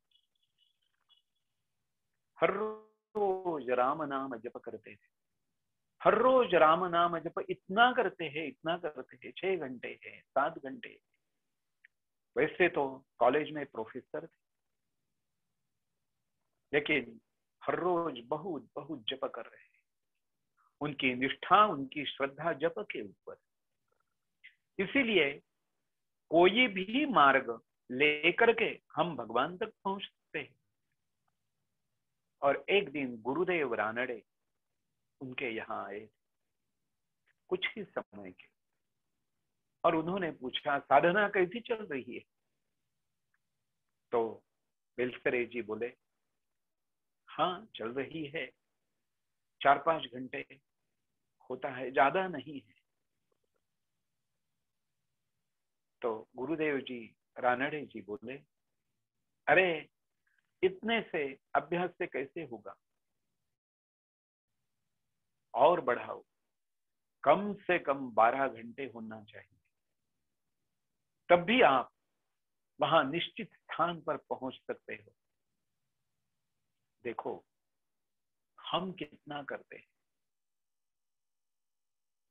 हर रोज राम नाम जप करते थे। हर रोज राम नाम जप इतना करते हैं, 6 घंटे है, 7 घंटे। वैसे तो कॉलेज में प्रोफेसर थे, लेकिन हर रोज बहुत बहुत जप कर रहे हैं। उनकी निष्ठा, उनकी श्रद्धा जप के ऊपर। इसीलिए कोई भी मार्ग लेकर के हम भगवान तक पहुंच सकते हैं। और एक दिन गुरुदेव रानड़े उनके यहाँ आए कुछ ही समय के, और उन्होंने पूछा साधना कैसी चल रही है। तो बेल्सरे जी बोले हाँ चल रही है, 4-5 घंटे होता है, ज्यादा नहीं है। तो गुरुदेव जी रानड़े जी बोले अरे इतने से अभ्यास से कैसे होगा, और बढ़ाओ, कम से कम 12 घंटे होना चाहिए, तब भी आप वहां निश्चित स्थान पर पहुंच सकते हो। देखो हम कितना करते हैं,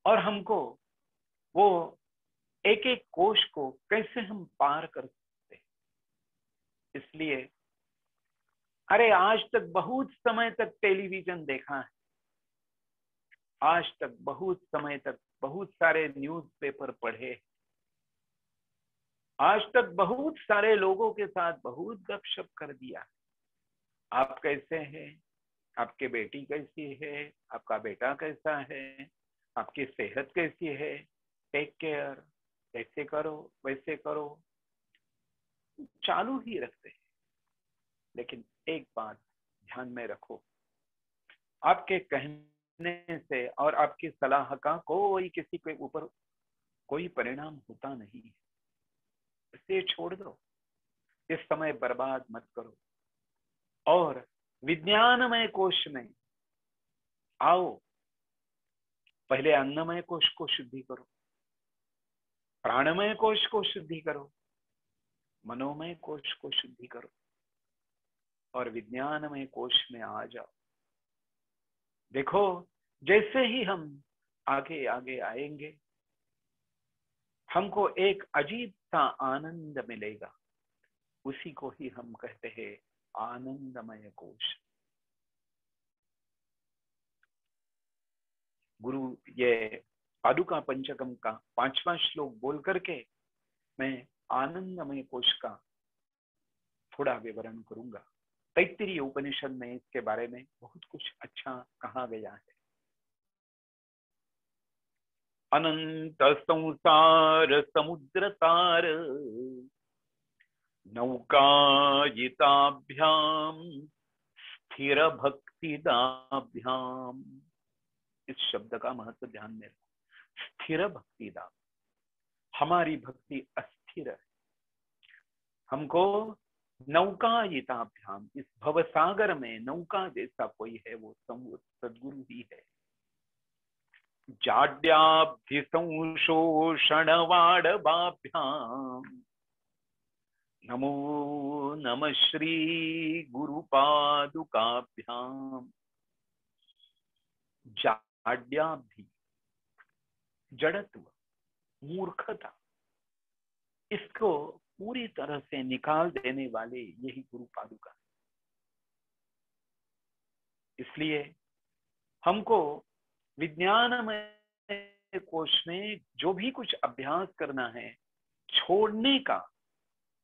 और हमको वो एक एक कोश को कैसे हम पार कर सकते हैं। इसलिए अरे आज तक बहुत समय तक टेलीविजन देखा है, आज तक बहुत समय तक बहुत सारे न्यूज़पेपर पढ़े, आज तक बहुत सारे लोगों के साथ बहुत गपशप कर दिया। आप कैसे हैं, आपके बेटी कैसी है, आपका बेटा कैसा है, आपकी सेहत कैसी है, टेक केयर, ऐसे करो वैसे करो, चालू ही रखते हैं। लेकिन एक बात ध्यान में रखो, आपके कहने से और आपकी सलाह का कोई किसी के ऊपर कोई परिणाम होता नहीं है। इसे छोड़ दो, इस समय बर्बाद मत करो और विज्ञानमय कोश में आओ। पहले अन्नमय कोश को शुद्धि करो, प्राणमय कोश को शुद्धि करो, मनोमय कोश को शुद्धि करो और विज्ञानमय कोश में आ जाओ। देखो जैसे ही हम आगे आगे आएंगे, हमको एक अजीब सा आनंद मिलेगा। उसी को ही हम कहते हैं आनंदमय कोश। गुरु ये पादुका पंचकम का 5वां श्लोक बोल करके मैं आनंदमय कोश का थोड़ा विवरण करूंगा। तैत्तिरीय उपनिषद में इसके बारे में बहुत कुछ अच्छा कहा गया है। अनंत संसार समुद्र तार नौकायिताभ्याम स्थिर भक्तिदाभ्याम। इस शब्द का महत्व ध्यान में रखो। स्थिर भक्तिदा, हमारी भक्ति अस्थिर है। हमको नौकायिताभ्याम, इस भवसागर में नौका जैसा कोई है वो सद्गुरु ही है। जाड्याब्धि संशोषणवाडवाभ्याम नमो नमः श्री गुरुपादुकाभ्याम। जाड्याब्धि, जड़त्व, मूर्खता, इसको पूरी तरह से निकाल देने वाले यही गुरु पादुका। इसलिए हमको विज्ञानमय कोश में जो भी कुछ अभ्यास करना है, छोड़ने का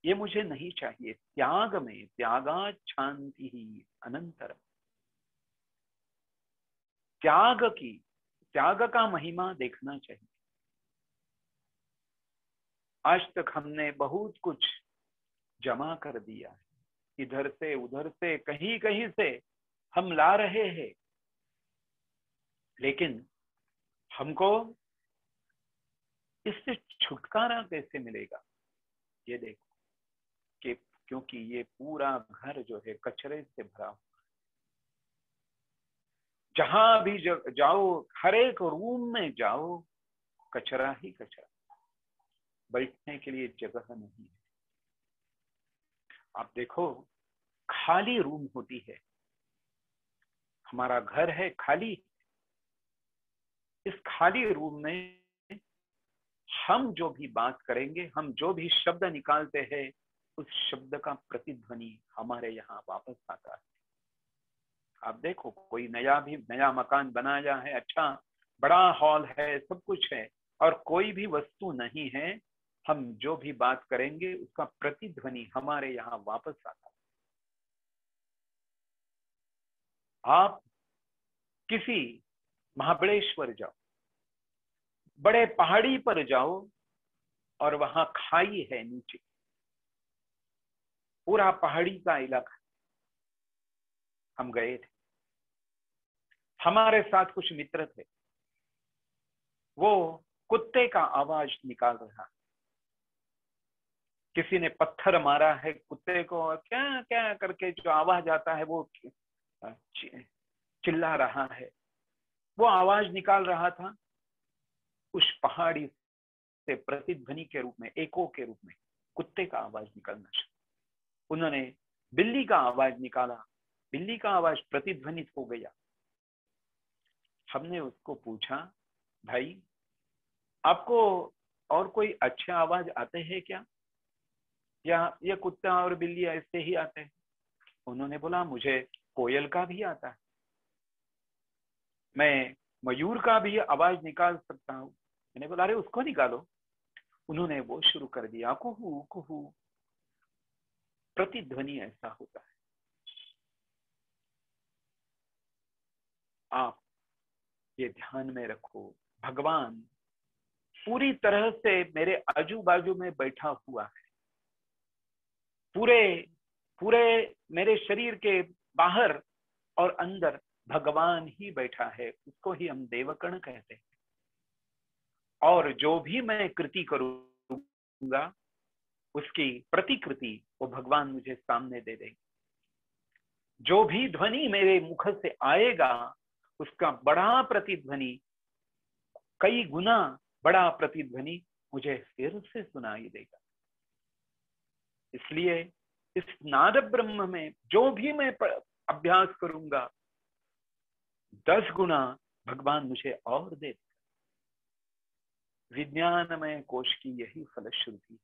ये मुझे नहीं चाहिए। त्याग में त्यागात् शांति ही अनंतरम, त्याग का महिमा देखना चाहिए। आज तक हमने बहुत कुछ जमा कर दिया है, इधर से उधर से कहीं कहीं से हम ला रहे हैं, लेकिन हमको इससे छुटकारा कैसे मिलेगा ये देखो कि क्योंकि ये पूरा घर जो है कचरे से भरा हुआ। जहां भी जाओ, हर एक रूम में जाओ, कचरा ही कचरा, बैठने के लिए जगह नहीं है। आप देखो, खाली रूम होती है, हमारा घर है खाली, इस खाली रूम में हम जो भी बात करेंगे, हम जो भी शब्द निकालते हैं, उस शब्द का प्रतिध्वनि हमारे यहाँ वापस आता है। आप देखो, कोई नया मकान बनाया है, अच्छा बड़ा हॉल है, सब कुछ है, और कोई भी वस्तु नहीं है, हम जो भी बात करेंगे उसका प्रतिध्वनि हमारे यहाँ वापस आता है। आप किसी महाबलेश्वर जाओ, बड़े पहाड़ी पर जाओ, और वहां खाई है नीचे, पूरा पहाड़ी का इलाका। हम गए थे, हमारे साथ कुछ मित्र थे, वो कुत्ते का आवाज निकाल रहा, किसी ने पत्थर मारा है कुत्ते को, क्या क्या करके जो आवाज आता है वो चिल्ला रहा है, वो आवाज निकाल रहा था। उस पहाड़ी से प्रतिध्वनि के रूप में, एको के रूप में कुत्ते का आवाज निकलना शुरू। उन्होंने बिल्ली का आवाज निकाला, बिल्ली का आवाज प्रतिध्वनित हो गया। हमने उसको पूछा, भाई आपको और कोई अच्छे आवाज आते हैं क्या, या ये कुत्ता और बिल्ली ऐसे ही आते हैं? उन्होंने बोला, मुझे कोयल का भी आता है, मैं मयूर का भी आवाज निकाल सकता हूँ। मैंने बोला, अरे उसको निकालो। उन्होंने वो शुरू कर दिया, कुहू कुहू। प्रतिध्वनि ऐसा होता है। आप ये ध्यान में रखो, भगवान पूरी तरह से मेरे आजू बाजू में बैठा हुआ है, पूरे पूरे मेरे शरीर के बाहर और अंदर भगवान ही बैठा है। उसको ही हम देवकण कहते हैं। और जो भी मैं कृति करूंगा, उसकी प्रतिकृति वो भगवान मुझे सामने दे देंगे। जो भी ध्वनि मेरे मुख से आएगा, उसका बड़ा प्रतिध्वनि, कई गुना बड़ा प्रतिध्वनि मुझे फिर से सुनाई देगा। इसलिए इस नाद ब्रह्म में जो भी मैं अभ्यास करूंगा, 10 गुना भगवान मुझे और दे देगा। विज्ञानमय कोश की यही फलश्रुति है।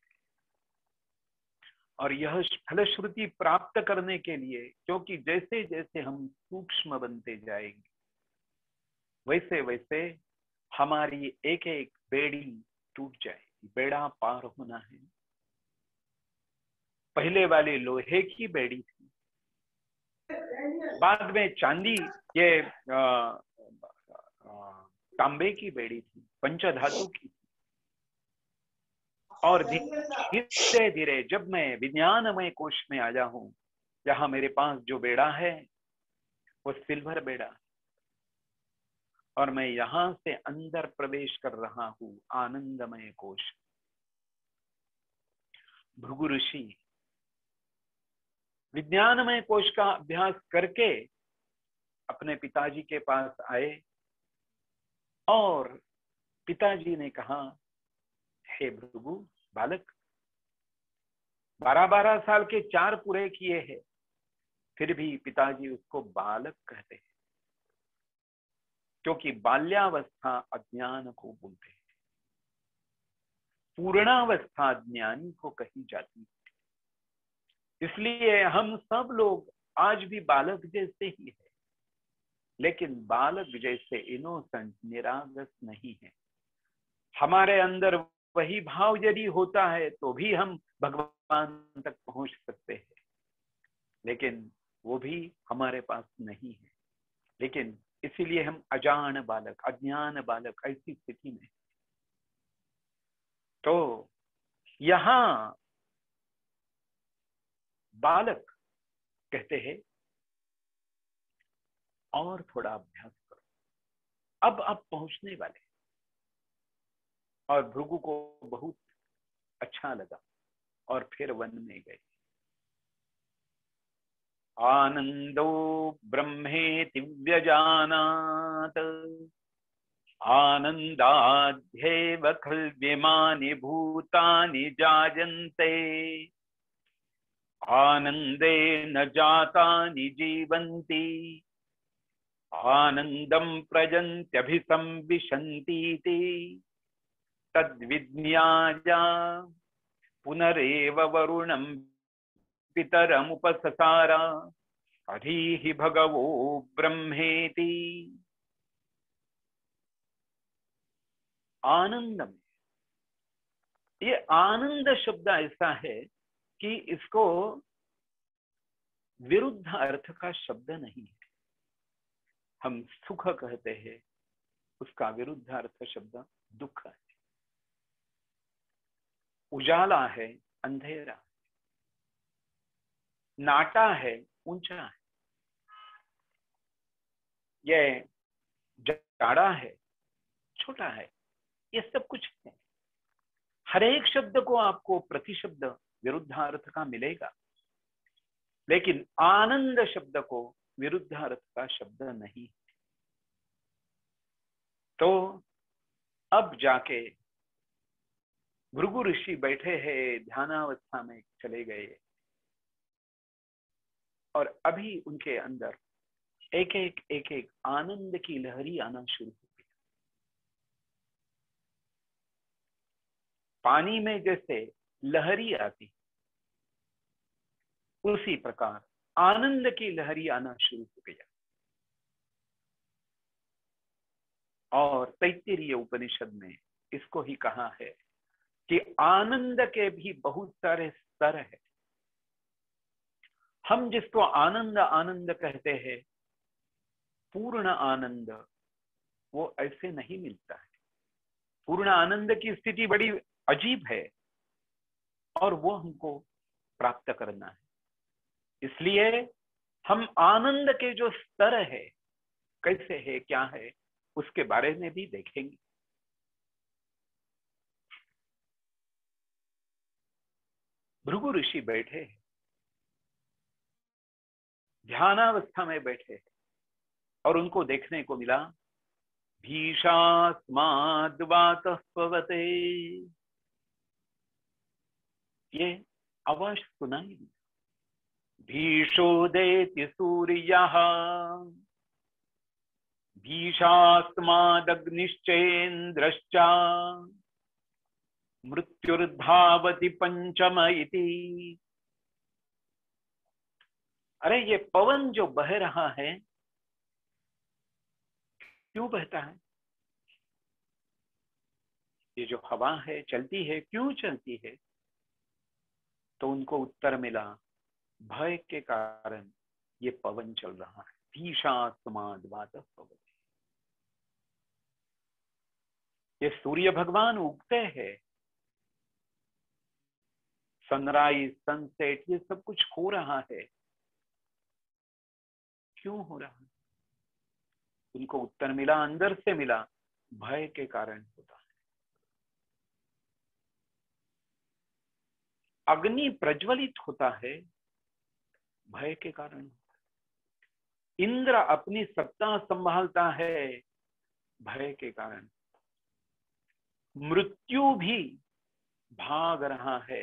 और यह फलश्रुति प्राप्त करने के लिए, क्योंकि जैसे जैसे हम सूक्ष्म बनते जाएंगे, वैसे वैसे हमारी एक एक बेड़ी टूट जाएगी। बेड़ा पार होना है। पहले वाली लोहे की बेड़ी थी, बाद में चांदी, ये तांबे की बेड़ी थी, पंचधातु की। और धीरे धीरे जब मैं विज्ञानमय कोश में आया हूं, जहां मेरे पास जो बेड़ा है वो सिल्वर बेड़ा, और मैं यहां से अंदर प्रवेश कर रहा हूं आनंदमय कोश। भृगु ऋषि विज्ञानमय कोश का अभ्यास करके अपने पिताजी के पास आए और पिताजी ने कहा, हे भृगु बालक, 12-12 साल के 4 पूरे किए हैं, फिर भी पिताजी उसको बालक कहते हैं, क्योंकि बाल्यावस्था अज्ञान को बोलते हैं, पूर्णावस्था ज्ञानी को कही जाती है। इसलिए हम सब लोग आज भी बालक जैसे ही है, लेकिन बालक जैसे इनोसेंट निरागस नहीं है। हमारे अंदर वही भाव यदि होता है तो भी हम भगवान तक पहुंच सकते हैं, लेकिन वो भी हमारे पास नहीं है। लेकिन इसीलिए हम अजान बालक, अज्ञान बालक ऐसी स्थिति में। तो यहां बालक कहते हैं और थोड़ा अभ्यास करो, अब आप पहुंचने वाले। और भृगु को बहुत अच्छा लगा और फिर वन में गए। आनंदो ब्रह्मेति व्यजानात आनंदाध्येव खल्विमानि भूतानि जायन्ते आनंदे न जातानि जीवन्ति आनंदं प्रजन्त्यभिसंविशन्तीति तद्विज्ञाय पुनरेव वरुणं पितरमुपससार अधीहि भगवो ब्रह्मेति। आनंद में, ये आनंद शब्द ऐसा है कि इसको विरुद्ध अर्थ का शब्द नहीं है। हम सुख कहते हैं, उसका विरुद्ध अर्थ शब्द दुख है। उजाला है, अंधेरा, नाटा है, ऊंचा है, ये जाड़ा है, छोटा है, ये सब कुछ है। हर एक शब्द को आपको प्रतिशब्द विरुद्धार्थ का मिलेगा, लेकिन आनंद शब्द को विरुद्धार्थ का शब्द नहीं। तो अब जाके भृगु ऋषि बैठे हैं, ध्यानावस्था में चले गए, और अभी उनके अंदर एक एक आनंद की लहरी आना शुरू हो गई। पानी में जैसे लहरी आती, उसी प्रकार आनंद की लहरी आना शुरू हो गया। और तैत्तिरीय उपनिषद में इसको ही कहा है कि आनंद के भी बहुत सारे स्तर है। हम जिसको आनंद आनंद कहते हैं, पूर्ण आनंद वो ऐसे नहीं मिलता है। पूर्ण आनंद की स्थिति बड़ी अजीब है और वो हमको प्राप्त करना है। इसलिए हम आनंद के जो स्तर है, कैसे है, क्या है, उसके बारे में भी देखेंगे। भृगु ऋषि बैठे, ध्यानावस्था में बैठे, और उनको देखने को मिला भीषास्माद्वातः पवते। ये आवाज सुनाई दी, भीषोदेति सूर्यः भीषास्मादग्निश्चेन्द्रश्च मृत्युर्धावति पंचम इति। अरे ये पवन जो बह रहा है, क्यों बहता है? ये जो हवा है चलती है, क्यों चलती है? तो उनको उत्तर मिला, भय के कारण ये पवन चल रहा है। भीषास्माद्वातः पवते। ये सूर्य भगवान उगते हैं, सनराइज, सनसेट, ये सब कुछ हो रहा है, क्यों हो रहा है? उनको उत्तर मिला, अंदर से मिला, भय के कारण होता है। अग्नि प्रज्वलित होता है, भय के कारण। इंद्र अपनी सत्ता संभालता है भय के कारण। मृत्यु भी भाग रहा है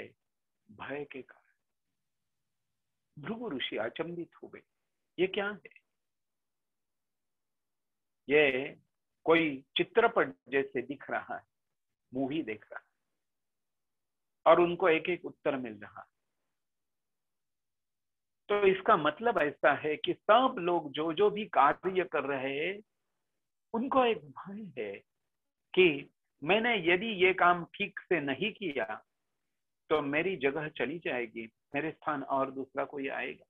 भय के कारण। भृगु ऋषि अचंभित हो गए, ये क्या है? ये कोई चित्रपट जैसे दिख रहा है, मूवी देख रहा है, और उनको एक एक उत्तर मिल रहा है। तो इसका मतलब ऐसा है कि सब लोग जो जो भी कार्य कर रहे हैं, उनको एक भय है कि मैंने यदि ये काम ठीक से नहीं किया तो मेरी जगह चली जाएगी, मेरे स्थान और दूसरा कोई आएगा।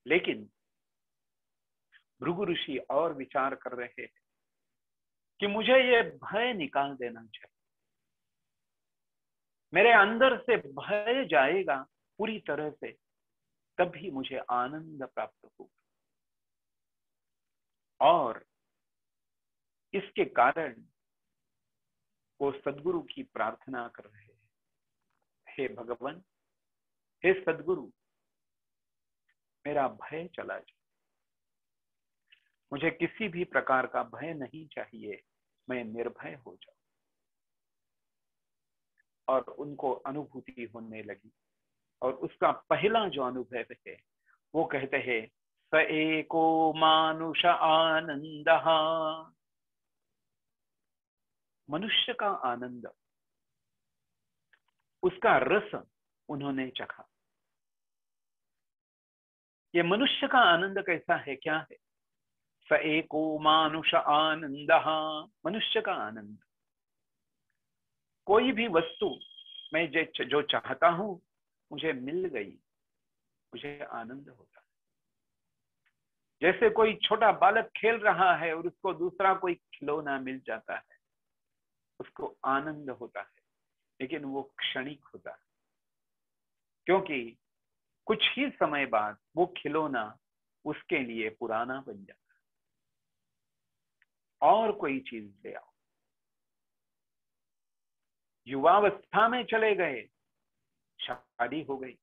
लेकिन भृगु ऋषि और विचार कर रहे हैं कि मुझे ये भय निकाल देना चाहिए। मेरे अंदर से भय जाएगा पूरी तरह से, तभी मुझे आनंद प्राप्त होगा। और इसके कारण वो सद्गुरु की प्रार्थना कर रहे हैं, हे भगवान, हे सद्गुरु, मेरा भय चला जाए, मुझे किसी भी प्रकार का भय नहीं चाहिए, मैं निर्भय हो जाऊं। और उनको अनुभूति होने लगी। और उसका पहला जो अनुभव है वो कहते हैं, स एको मानुष आनंद। मनुष्य का आनंद, उसका रस उन्होंने चखा। ये मनुष्य का आनंद कैसा है, क्या है? स एको मानुष आनंद, मनुष्य का आनंद। कोई भी वस्तु मैं जो चाहता हूं मुझे मिल गई, मुझे आनंद होता है। जैसे कोई छोटा बालक खेल रहा है और उसको दूसरा कोई खिलौना मिल जाता है, उसको आनंद होता है, लेकिन वो क्षणिक होता है, क्योंकि कुछ ही समय बाद वो खिलौना उसके लिए पुराना बन जाता है। और कोई चीज ले आओ। युवावस्था में चले गए, शादी हो गई।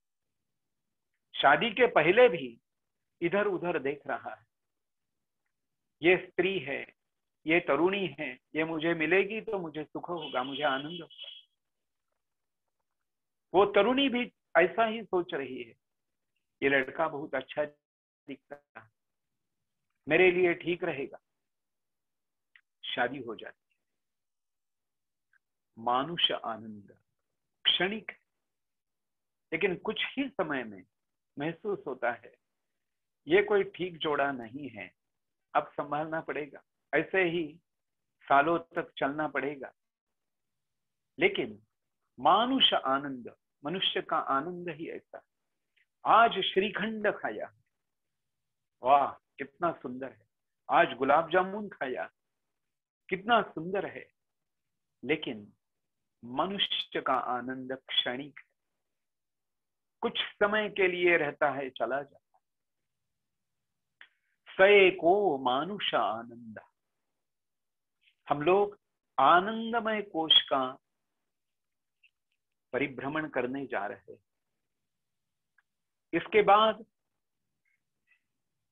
शादी के पहले भी इधर उधर देख रहा है, ये स्त्री है, ये तरुणी है, ये मुझे मिलेगी तो मुझे सुख होगा, मुझे आनंद होगा। वो तरुणी भी ऐसा ही सोच रही है, ये लड़का बहुत अच्छा दिखता है, मेरे लिए ठीक रहेगा। शादी हो जाती है। मानुष आनंद क्षणिक है, लेकिन कुछ ही समय में महसूस होता है ये कोई ठीक जोड़ा नहीं है, अब संभालना पड़ेगा, ऐसे ही सालों तक चलना पड़ेगा। लेकिन मानुष आनंद, मनुष्य का आनंद ही ऐसा। आज श्रीखंड खाया, वाह कितना सुंदर है। आज गुलाब जामुन खाया, कितना सुंदर है। लेकिन मनुष्य का आनंद क्षणिक है, कुछ समय के लिए रहता है, चला जाता है। सए को मानुष आनंद। हम लोग आनंदमय कोश का परिभ्रमण करने जा रहे हैं। इसके बाद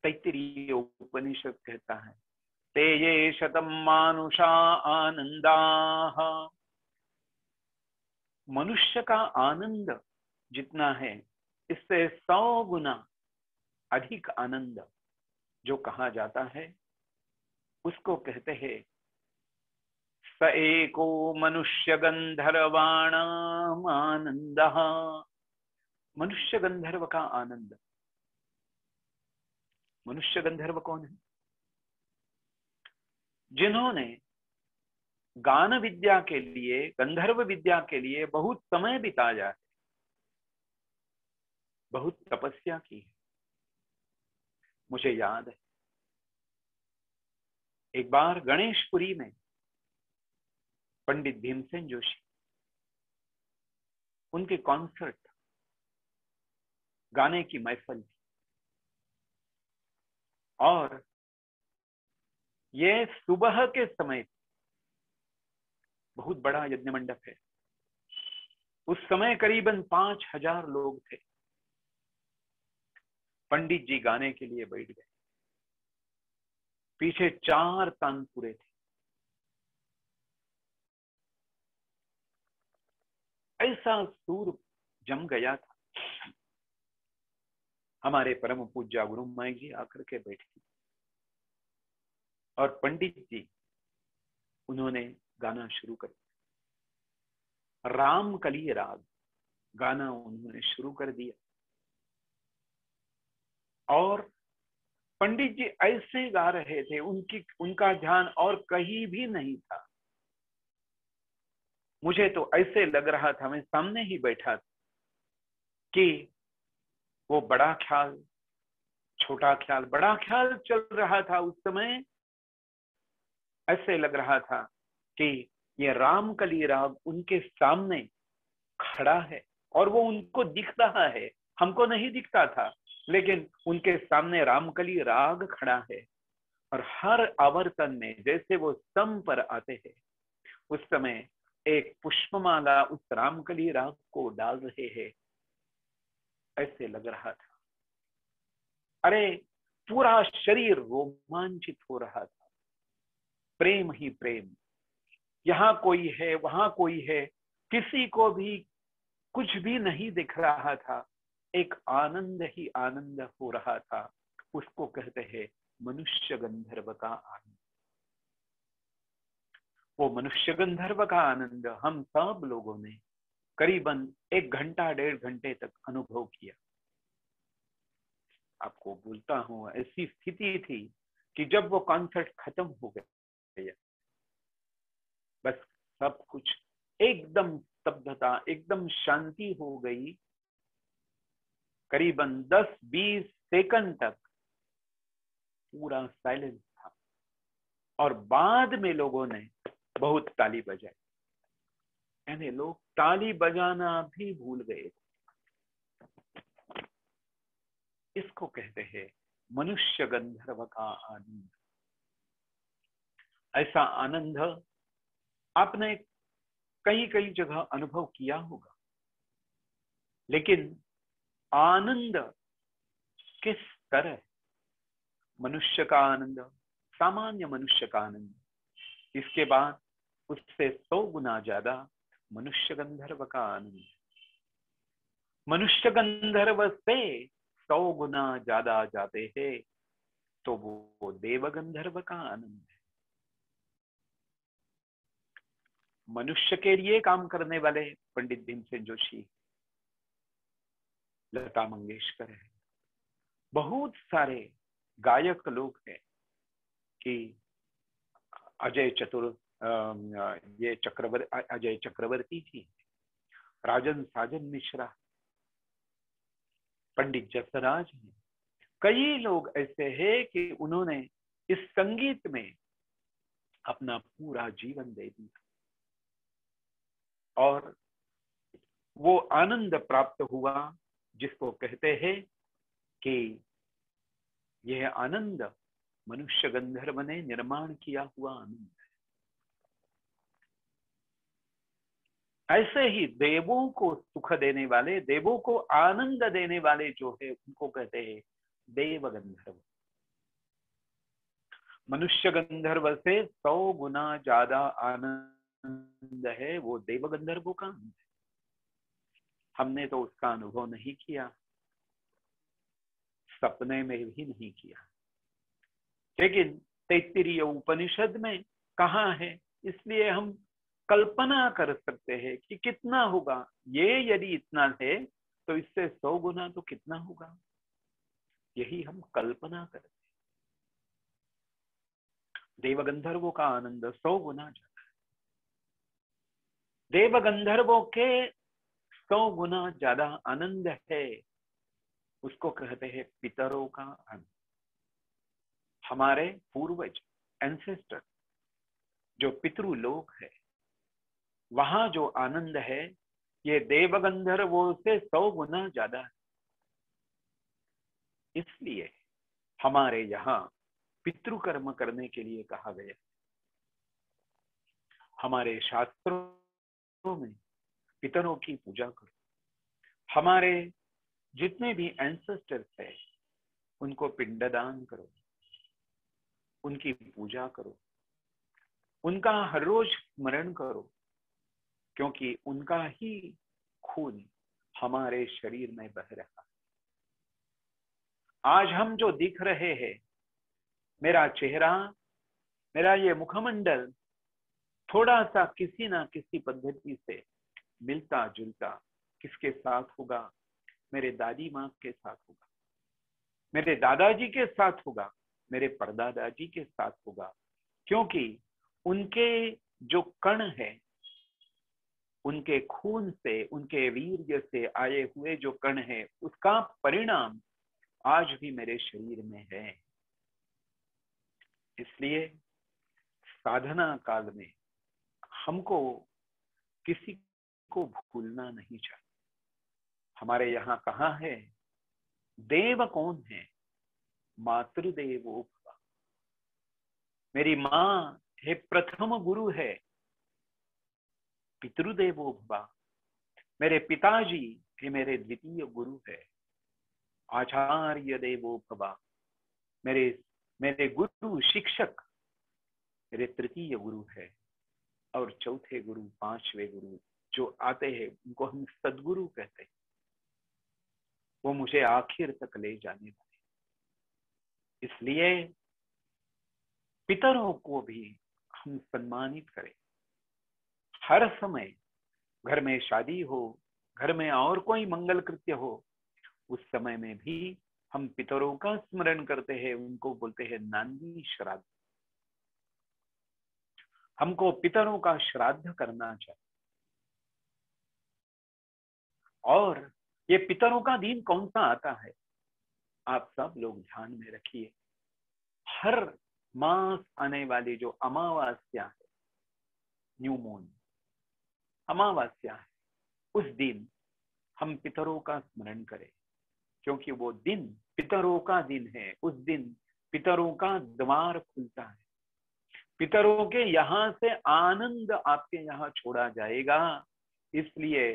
तैत्तिरीय उपनिषद कहता है, ते ये शतम मानुषा आनंदा। मनुष्य का आनंद जितना है, इससे 100 गुना अधिक आनंद जो कहा जाता है, उसको कहते हैं स एको मनुष्य गंधर्वाणाम आनंद। मनुष्य गंधर्व का आनंद। मनुष्य गंधर्व कौन है? जिन्होंने गान विद्या के लिए, गंधर्व विद्या के लिए बहुत समय बिताया है, बहुत तपस्या की है। मुझे याद है एक बार गणेशपुरी में पंडित भीमसेन जोशी, उनके कॉन्सर्ट, गाने की महफिल थी। और ये सुबह के समय, बहुत बड़ा यज्ञ मंडप है, उस समय करीबन 5000 लोग थे। पंडित जी गाने के लिए बैठ गए। पीछे 4 तानपुरे थे। ऐसा सूर जम गया था। हमारे परम पूज्य गुरु माई जी आकर के बैठे और पंडित जी उन्होंने गाना शुरू कर दिया। रामकली राग गाना उन्होंने शुरू कर दिया और पंडित जी ऐसे गा रहे थे, उनका ध्यान और कहीं भी नहीं था। मुझे तो ऐसे लग रहा था, मैं सामने ही बैठा था, कि वो बड़ा ख्याल, छोटा ख्याल, बड़ा ख्याल चल रहा था उस समय। ऐसे लग रहा था कि ये रामकली राग उनके सामने खड़ा है और वो उनको दिख रहा है, हमको नहीं दिखता था, लेकिन उनके सामने रामकली राग खड़ा है। और हर आवर्तन में जैसे वो स्तंभ पर आते हैं, उस समय एक पुष्पमाला उस रामकली राग को डाल रहे हैं, ऐसे लग रहा था। अरे पूरा शरीर रोमांचित हो रहा था। प्रेम ही प्रेम, यहाँ कोई है, वहां कोई है, किसी को भी कुछ भी नहीं दिख रहा था। एक आनंद ही आनंद हो रहा था। उसको कहते हैं मनुष्य गंधर्व का आनंद। वो मनुष्य गंधर्व का आनंद हम सब लोगों ने करीबन 1 घंटा 1.5 घंटे तक अनुभव किया। आपको बोलता हूं, ऐसी स्थिति थी कि जब वो कॉन्सर्ट खत्म हो गया, बस सब कुछ एकदम स्तब्धता, एकदम शांति हो गई। करीबन 10-20 सेकंड तक पूरा साइलेंस था और बाद में लोगों ने बहुत ताली बजाई। यानी लोग ताली बजाना भी भूल गए। इसको कहते हैं मनुष्य गंधर्व का आनंद। ऐसा आनंद आपने कई कई जगह अनुभव किया होगा, लेकिन आनंद किस तरह? मनुष्य का आनंद, सामान्य मनुष्य का आनंद, इसके बाद उससे 100 गुना ज्यादा मनुष्य गंधर्व का आनंद। मनुष्य गंधर्व से 100 गुना ज्यादा जाते हैं तो वो देव गंधर्व का आनंद है। मनुष्य के लिए काम करने वाले पंडित भीमसेन जोशी, लता मंगेशकर है, बहुत सारे गायक लोग हैं कि अजय चक्रवर्ती जी, राजन साजन मिश्रा, पंडित जसराज हैं। कई लोग ऐसे हैं कि उन्होंने इस संगीत में अपना पूरा जीवन दे दिया और वो आनंद प्राप्त हुआ जिसको कहते हैं कि यह आनंद मनुष्य गंधर्व ने निर्माण किया हुआ आनंद है। ऐसे ही देवों को सुख देने वाले, देवों को आनंद देने वाले जो है, उनको कहते हैं देव गंधर्व। मनुष्य गंधर्व से 100 गुना ज्यादा आनंद है वो देव गंधर्वों का आनंद है। हमने तो उसका अनुभव नहीं किया, सपने में भी नहीं किया, लेकिन तैत्तिरीय उपनिषद में कहा है, इसलिए हम कल्पना कर सकते हैं कि कितना होगा। ये यदि इतना है तो इससे 100 गुना तो कितना होगा, यही हम कल्पना करते हैं। देव गंधर्वों का आनंद 100 गुना ज्यादा है। देव गंधर्वों के 100 गुना ज्यादा आनंद है, उसको कहते हैं पितरों का आनंद। हमारे पूर्वज, एंसेस्टर, जो पितृलोक है, वहां जो आनंद है ये देव गंधर्वों से 100 गुना ज्यादा है। इसलिए हमारे यहाँ पितृकर्म करने के लिए कहा गया। हमारे शास्त्रों में पितरों की पूजा करो। हमारे जितने भी एंसेस्टर्स है उनको पिंडदान करो, उनकी पूजा करो, उनका हर रोज स्मरण करो, क्योंकि उनका ही खून हमारे शरीर में बह रहा है। आज हम जो दिख रहे हैं, मेरा चेहरा, मेरा ये मुखमंडल थोड़ा सा किसी ना किसी पद्धति से मिलता जुलता किसके साथ होगा? मेरे दादी माँ के साथ होगा, मेरे दादाजी के साथ होगा, मेरे परदादाजी के साथ होगा, क्योंकि उनके जो कण है, उनके खून से, उनके वीर्य से आए हुए जो कण है, उसका परिणाम आज भी मेरे शरीर में है। इसलिए साधना काल में हमको किसी को भूलना नहीं चाहिए। हमारे यहाँ कहा है, देव कौन है? मातृदेवो भव। मेरी माँ है प्रथम गुरु है, पितृदेवो भव। मेरे पिताजी है मेरे द्वितीय गुरु है, आचार्य देवो भव। मेरे मेरे गुरु शिक्षक मेरे तृतीय गुरु है, और चौथे गुरु, पांचवे गुरु जो आते हैं उनको हम सदगुरु कहते हैं। वो मुझे आखिर तक ले जाने वाले। इसलिए पितरों को भी हम सम्मानित करें। हर समय घर में शादी हो, घर में और कोई मंगल कृत्य हो, उस समय में भी हम पितरों का स्मरण करते हैं, उनको बोलते हैं नांदी श्राद्ध। हमको पितरों का श्राद्ध करना चाहिए। और ये पितरों का दिन कौन सा आता है, आप सब लोग ध्यान में रखिए। हर मास आने वाली जो अमावस्या है, न्यू मून अमावस्या है, उस दिन हम पितरों का स्मरण करें, क्योंकि वो दिन पितरों का दिन है। उस दिन पितरों का द्वार खुलता है, पितरों के यहाँ से आनंद आपके यहाँ छोड़ा जाएगा। इसलिए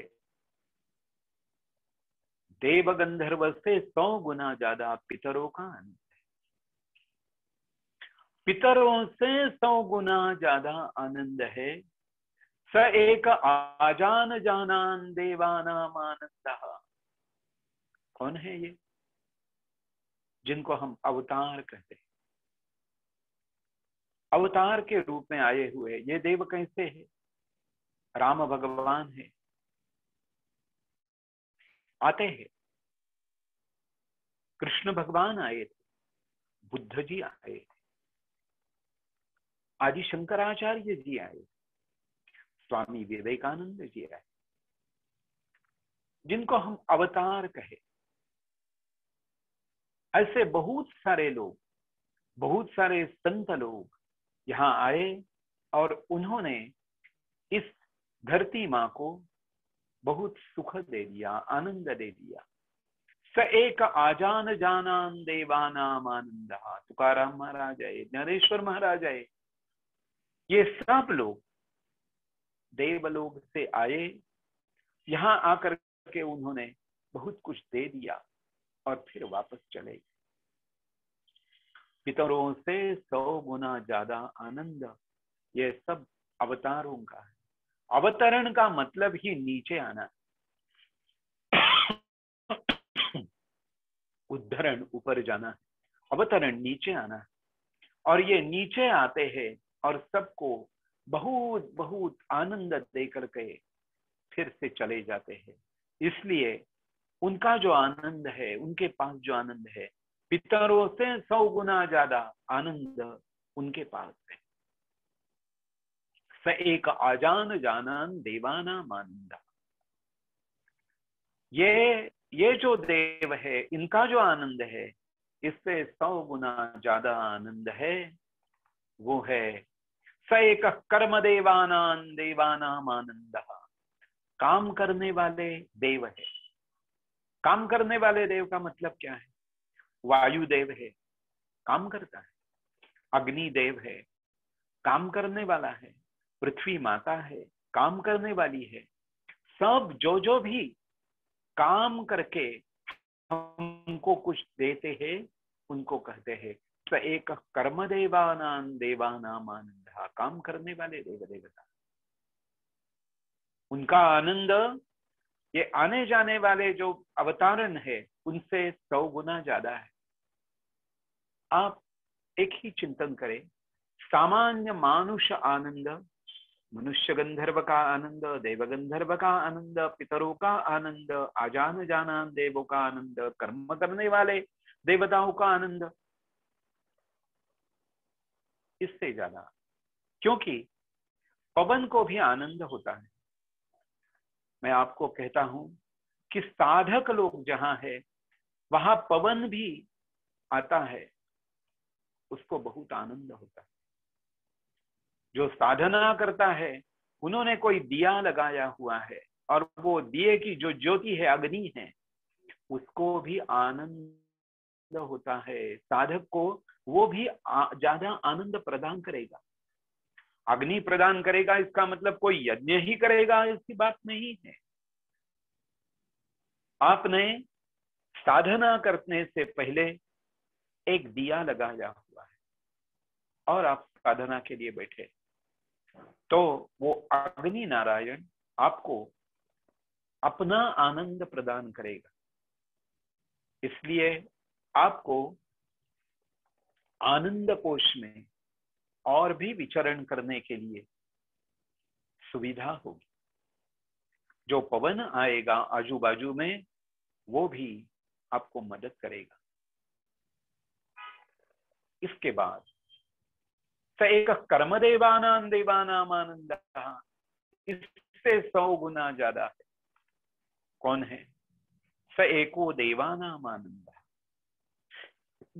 देव गंधर्व से 100 गुना ज्यादा पितरों का आनंद है। पितरों से 100 गुना ज्यादा आनंद है। स एक आजान जानान देवानाम आनंदः। कौन है ये? जिनको हम अवतार कहते हैं। अवतार के रूप में आए हुए ये देव कैसे है? राम भगवान है, आते हैं। कृष्ण भगवान आए थे, बुद्ध जी आए थे, आदि शंकराचार्य जी आए, स्वामी विवेकानंद जी आए, जिनको हम अवतार कहे। ऐसे बहुत सारे लोग, बहुत सारे संत लोग यहाँ आए और उन्होंने इस धरती माँ को बहुत सुख दे दिया, आनंद दे दिया। स एक आजान जानान देवानाम आनंदः। तुकाराम महाराज आए, ज्ञानेश्वर महाराज आए, ये सब लोग देवलोक से आए। यहाँ आकर के उन्होंने बहुत कुछ दे दिया और फिर वापस चले गए। पितरों से 100 गुना ज्यादा आनंद ये सब अवतारों का है। अवतरण का मतलब ही नीचे आना, उद्धरण ऊपर जाना, अवतरण नीचे आना। और ये नीचे आते हैं और सबको बहुत बहुत आनंद दे करके फिर से चले जाते हैं। इसलिए उनका जो आनंद है, उनके पास जो आनंद है, पितरों से 100 गुना ज्यादा आनंद उनके पास है। स एक आजान जानान देवानाम आनंदः। ये जो देव है, इनका जो आनंद है, इससे 100 गुना ज्यादा आनंद है। वो है स एक कर्म देवानां देवानाम आनंदः। काम करने वाले देव है। काम करने वाले देव का मतलब क्या है? वायु देव है, काम करता है। अग्नि देव है, काम करने वाला है। पृथ्वी माता है, काम करने वाली है। सब जो भी काम करके हमको कुछ देते हैं उनको कहते हैं स एक कर्म देवानां देवानाम आनंद। काम करने वाले देव देवता, उनका आनंद ये आने जाने वाले जो अवतारण है उनसे 100 गुना ज्यादा है। आप एक ही चिंतन करें, सामान्य मानुष आनंद, मनुष्य गंधर्व का आनंद, देव गंधर्व का आनंद, पितरों का आनंद, आजान जानान देवों का आनंद, कर्म करने वाले देवताओं का आनंद, इससे ज्यादा। क्योंकि पवन को भी आनंद होता है। मैं आपको कहता हूं कि साधक लोग जहां है वहां पवन भी आता है, उसको बहुत आनंद होता है। जो साधना करता है उन्होंने कोई दिया लगाया हुआ है और वो दिए की जो ज्योति है, अग्नि है, उसको भी आनंद होता है। साधक को वो भी ज्यादा आनंद प्रदान करेगा। अग्नि प्रदान करेगा इसका मतलब कोई यज्ञ ही करेगा इसकी बात नहीं है। आपने साधना करने से पहले एक दिया लगाया हुआ है और आप साधना के लिए बैठे, तो वो अग्नि नारायण आपको अपना आनंद प्रदान करेगा। इसलिए आपको आनंद कोश में और भी विचरण करने के लिए सुविधा होगी। जो पवन आएगा आजू बाजू में वो भी आपको मदद करेगा। इसके बाद स एक कर्म देवानां देवानाम आनंद, इससे 100 गुना ज्यादा है। कौन है? स एको देवानाम आनंद,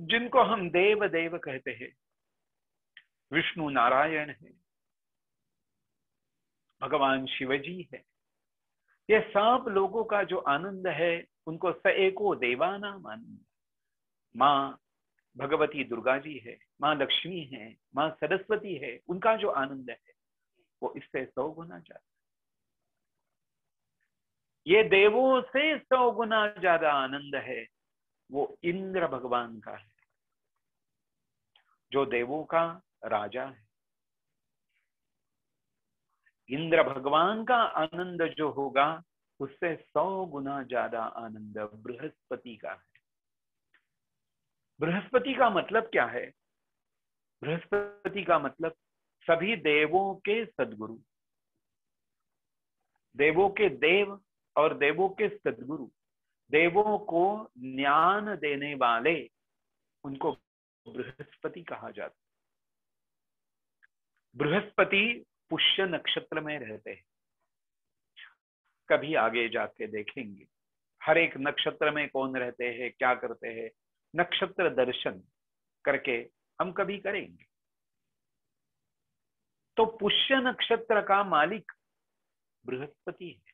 जिनको हम देव देव कहते हैं, विष्णु नारायण है, भगवान शिवजी है, ये सब लोगों का जो आनंद है उनको स एको देवानाम आनंद। माँ भगवती दुर्गा जी है, माँ लक्ष्मी है, माँ सरस्वती है, उनका जो आनंद है वो इससे 100 गुना ज्यादा। ये देवों से 100 गुना ज्यादा आनंद है वो इंद्र भगवान का है, जो देवों का राजा है। इंद्र भगवान का आनंद जो होगा उससे 100 गुना ज्यादा आनंद बृहस्पति का है। बृहस्पति का मतलब क्या है? बृहस्पति का मतलब सभी देवों के सद्गुरु, देवों के देव और देवों के सद्गुरु, देवों को ज्ञान देने वाले, उनको बृहस्पति कहा जाता है। बृहस्पति पुष्य नक्षत्र में रहते हैं। कभी आगे जाके देखेंगे हर एक नक्षत्र में कौन रहते हैं, क्या करते हैं, नक्षत्र दर्शन करके हम कभी करेंगे। तो पुष्य नक्षत्र का मालिक बृहस्पति है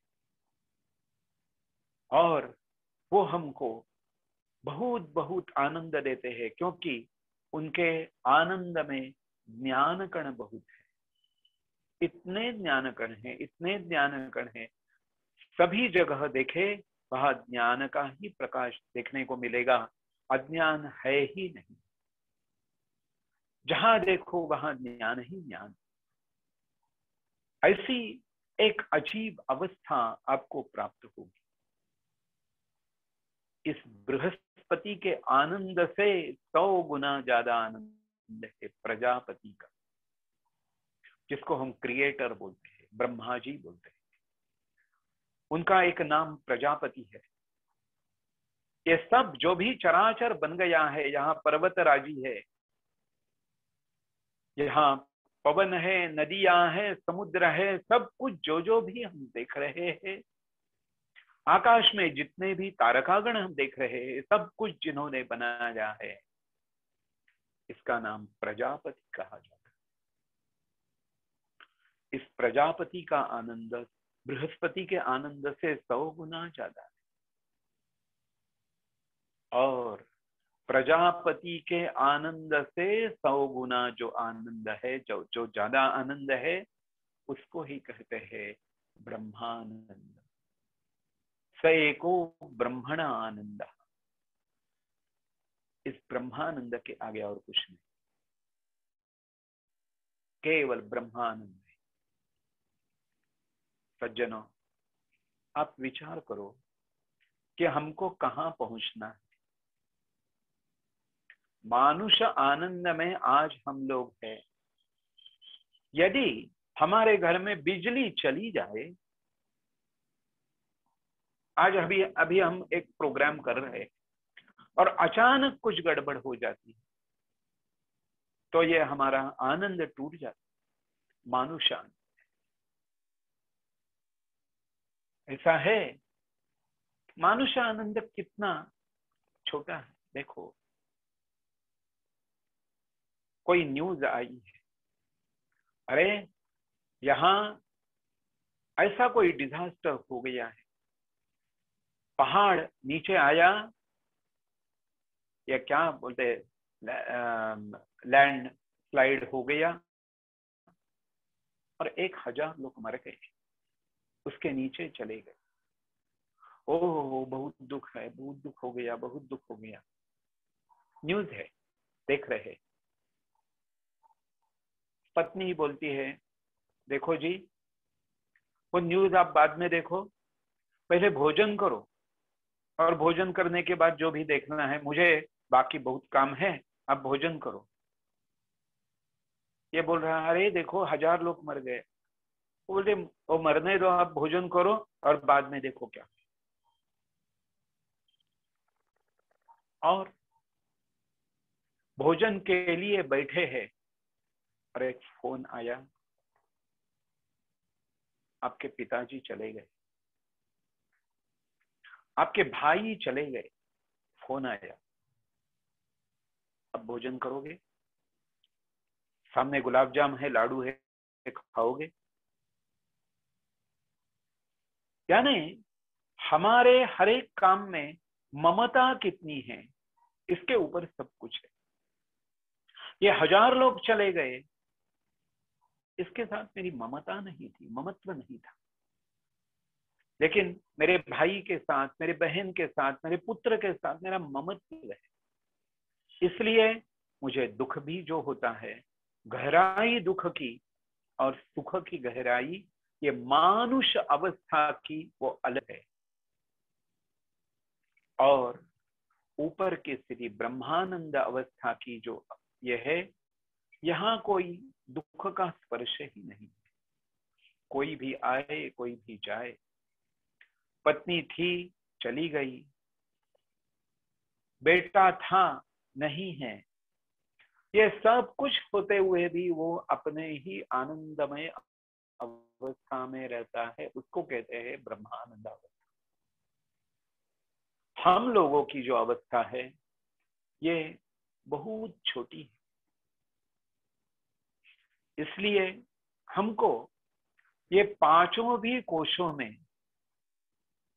और वो हमको बहुत बहुत आनंद देते हैं, क्योंकि उनके आनंद में ज्ञान कण बहुत है। इतने ज्ञान कण हैं, इतने ज्ञान कण हैं, सभी जगह देखे वहां ज्ञान का ही प्रकाश देखने को मिलेगा, अज्ञान है ही नहीं। जहां देखो वहां ज्ञान ही ज्ञान। ऐसी एक अजीब अवस्था आपको प्राप्त होगी। इस बृहस्पति के आनंद से 100 गुना ज्यादा आनंद है प्रजापति का, जिसको हम क्रिएटर बोलते हैं, ब्रह्मा जी बोलते हैं। उनका एक नाम प्रजापति है। ये सब जो भी चराचर बन गया है, यहाँ पर्वत राजी है, यहाँ पवन है, नदियां हैं, समुद्र है, सब कुछ जो भी हम देख रहे हैं, आकाश में जितने भी तारकागण हम देख रहे हैं, सब कुछ जिन्होंने बनाया है, इसका नाम प्रजापति कहा जाता है। इस प्रजापति का आनंद बृहस्पति के आनंद से 100 गुना ज्यादा है। और प्रजापति के आनंद से 100 गुना जो आनंद है, जो ज्यादा आनंद है, उसको ही कहते हैं ब्रह्मानंद। स एको ब्रह्मण आनंद। इस ब्रह्मानंद के आगे और कुछ नहीं, केवल ब्रह्मानंद है। सज्जनों, आप विचार करो कि हमको कहां पहुंचना है। मानुष आनंद में आज हम लोग हैं। यदि हमारे घर में बिजली चली जाए, आज अभी अभी हम एक प्रोग्राम कर रहे हैं और अचानक कुछ गड़बड़ हो जाती है, तो ये हमारा आनंद टूट जाता है। मानुष आनंद ऐसा है। मानुष आनंद कितना छोटा है। देखो, कोई न्यूज आई है, अरे यहां ऐसा कोई डिजास्टर हो गया है, पहाड़ नीचे आया, या क्या बोलते, लैंड स्लाइड हो गया और 1000 लोग मर गए, उसके नीचे चले गए। ओह, बहुत दुख है, बहुत दुख हो गया, बहुत दुख हो गया। न्यूज है, देख रहे। पत्नी बोलती है, देखो जी, वो न्यूज आप बाद में देखो, पहले भोजन करो, और भोजन करने के बाद जो भी देखना है, मुझे बाकी बहुत काम है, आप भोजन करो। ये बोल रहा है, अरे देखो 1000 लोग मर गए। वो बोलते, वो मरने दो, आप भोजन करो और बाद में देखो क्या। और भोजन के लिए बैठे हैं और एक फोन आया, आपके पिताजी चले गए, आपके भाई चले गए, फोन आया, अब भोजन करोगे? सामने गुलाब जाम है, लाडू है, खाओगे? यानी हमारे हर एक काम में ममता कितनी है, इसके ऊपर सब कुछ है। ये 1000 लोग चले गए, इसके साथ मेरी ममता नहीं थी, ममत्व नहीं था। लेकिन मेरे भाई के साथ, मेरे बहन के साथ, मेरे पुत्र के साथ मेरा ममत्व है। इसलिए मुझे दुख भी जो होता है, गहराई दुख की और सुख की गहराई, ये मानुष अवस्था की वो अलग है। और ऊपर की स्थिति ब्रह्मानंद अवस्था की जो ये है, यहाँ कोई दुख का स्पर्श ही नहीं। कोई भी आए, कोई भी जाए, पत्नी थी चली गई, बेटा था नहीं है, ये सब कुछ होते हुए भी वो अपने ही आनंदमय अवस्था में रहता है। उसको कहते हैं ब्रह्मानंद अवस्था। हम लोगों की जो अवस्था है, ये बहुत छोटी है। इसलिए हमको ये पांचों भी कोशों में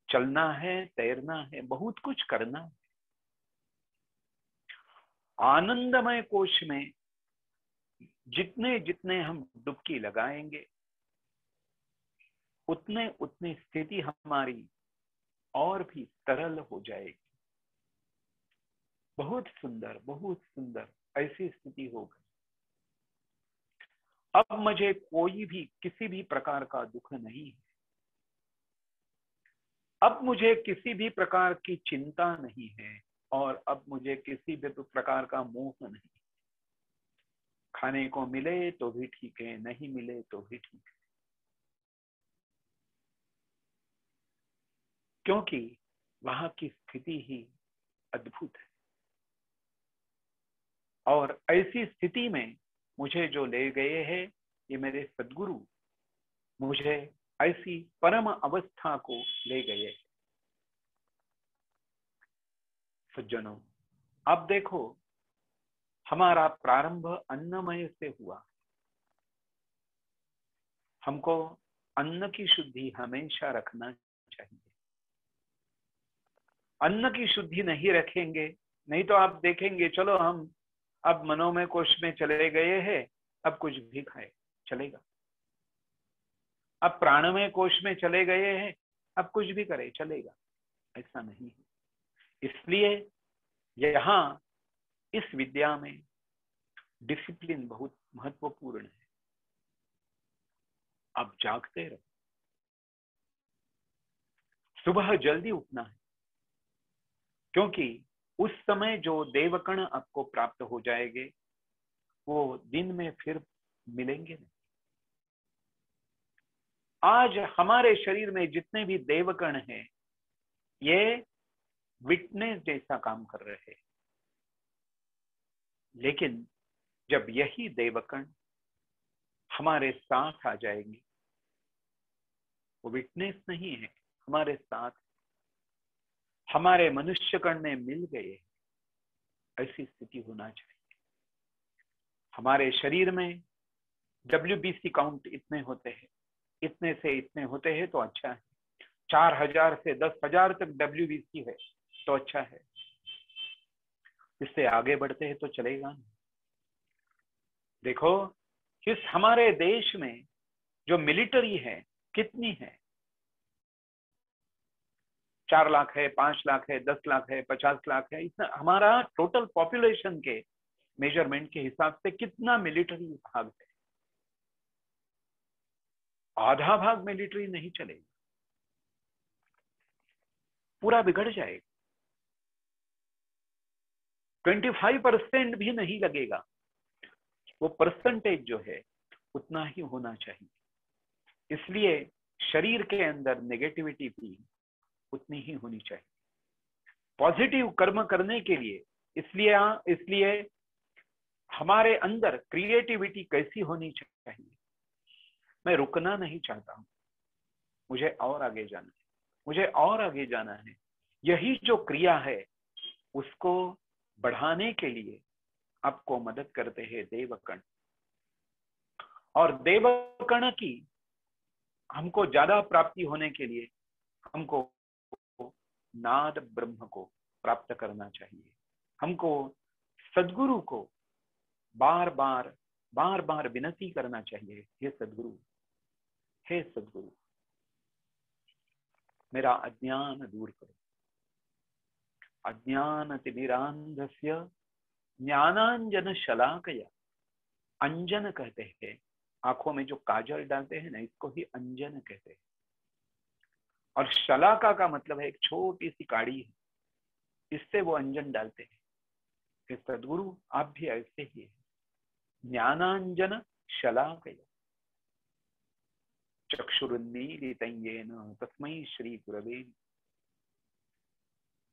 चलना है, तैरना है, बहुत कुछ करना है। आनंदमय कोश में जितने जितने हम डुबकी लगाएंगे, उतने उतनी स्थिति हमारी और भी सरल हो जाएगी। बहुत सुंदर ऐसी स्थिति हो गई। अब मुझे कोई भी किसी भी प्रकार का दुख नहीं है। अब मुझे किसी भी प्रकार की चिंता नहीं है, और अब मुझे किसी भी प्रकार का मोह नहीं। खाने को मिले तो भी ठीक है, नहीं मिले तो भी ठीक है, क्योंकि वहां की स्थिति ही अद्भुत है। और ऐसी स्थिति में मुझे जो ले गए हैं, ये मेरे सद्गुरु मुझे ऐसी परम अवस्था को ले गए। सज्जनों, अब देखो, हमारा प्रारंभ अन्नमय से हुआ। हमको अन्न की शुद्धि हमेशा रखना चाहिए। अन्न की शुद्धि नहीं रखेंगे, नहीं तो आप देखेंगे, चलो हम अब मनोमय कोश में चले गए हैं, अब कुछ भी खाए चलेगा। अब प्राणमय कोश में चले गए हैं, अब कुछ भी करे चलेगा। ऐसा नहीं है। इसलिए यहाँ इस विद्या में डिसिप्लिन बहुत महत्वपूर्ण है। आप जागते रहो, सुबह जल्दी उठना है, क्योंकि उस समय जो देवकण आपको प्राप्त हो जाएंगे वो दिन में फिर मिलेंगे नहीं। आज हमारे शरीर में जितने भी देवकण हैं, ये विटनेस जैसा काम कर रहे हैं, लेकिन जब यही देवकण हमारे साथ आ जाएंगे, वो विटनेस नहीं है, हमारे साथ हमारे मनुष्य कण में मिल गए, ऐसी स्थिति होना चाहिए। हमारे शरीर में WBC काउंट इतने होते हैं, इतने से इतने होते हैं तो अच्छा है। 4000 से 10,000 तक WBC है तो अच्छा है, इससे आगे बढ़ते हैं तो चलेगा नहीं। देखो इस हमारे देश में जो मिलिट्री है कितनी है, 4 लाख है, 5 लाख है, 10 लाख है, 50 लाख है। इतना हमारा टोटल पॉपुलेशन के मेजरमेंट के हिसाब से कितना मिलिट्री भाग है? आधा भाग मिलिट्री नहीं चलेगा, पूरा बिगड़ जाएगा। 25% भी नहीं लगेगा, वो परसेंटेज जो है उतना ही होना चाहिए। इसलिए शरीर के अंदर नेगेटिविटी भी उतनी ही होनी चाहिए। पॉजिटिव कर्म करने के लिए इसलिए हमारे अंदर क्रिएटिविटी कैसी होनी चाहिए। मैं रुकना नहीं चाहता हूं, मुझे और आगे जाना है, मुझे और आगे जाना है। यही जो क्रिया है उसको बढ़ाने के लिए आपको मदद करते हैं देवकण। और देवकण की हमको ज्यादा प्राप्ति होने के लिए हमको नाद ब्रह्म को प्राप्त करना चाहिए। हमको सद्गुरु को बार बार विनती करना चाहिए, हे सद्गुरु, हे सद्गुरु, मेरा अज्ञान दूर करो। अज्ञानतिमिरान्धस्य ज्ञानांजन शलाकया। अंजन कहते हैं, आंखों में जो काजल डालते हैं ना, इसको ही अंजन कहते हैं। और शलाका का मतलब है एक छोटी सी काड़ी है, इससे वो अंजन डालते हैं। कि सद्गुरु आप भी ऐसे ही है, ज्ञानांजन शलाकया चक्षुरुन्मीलितं तस्मै श्री गुरवे।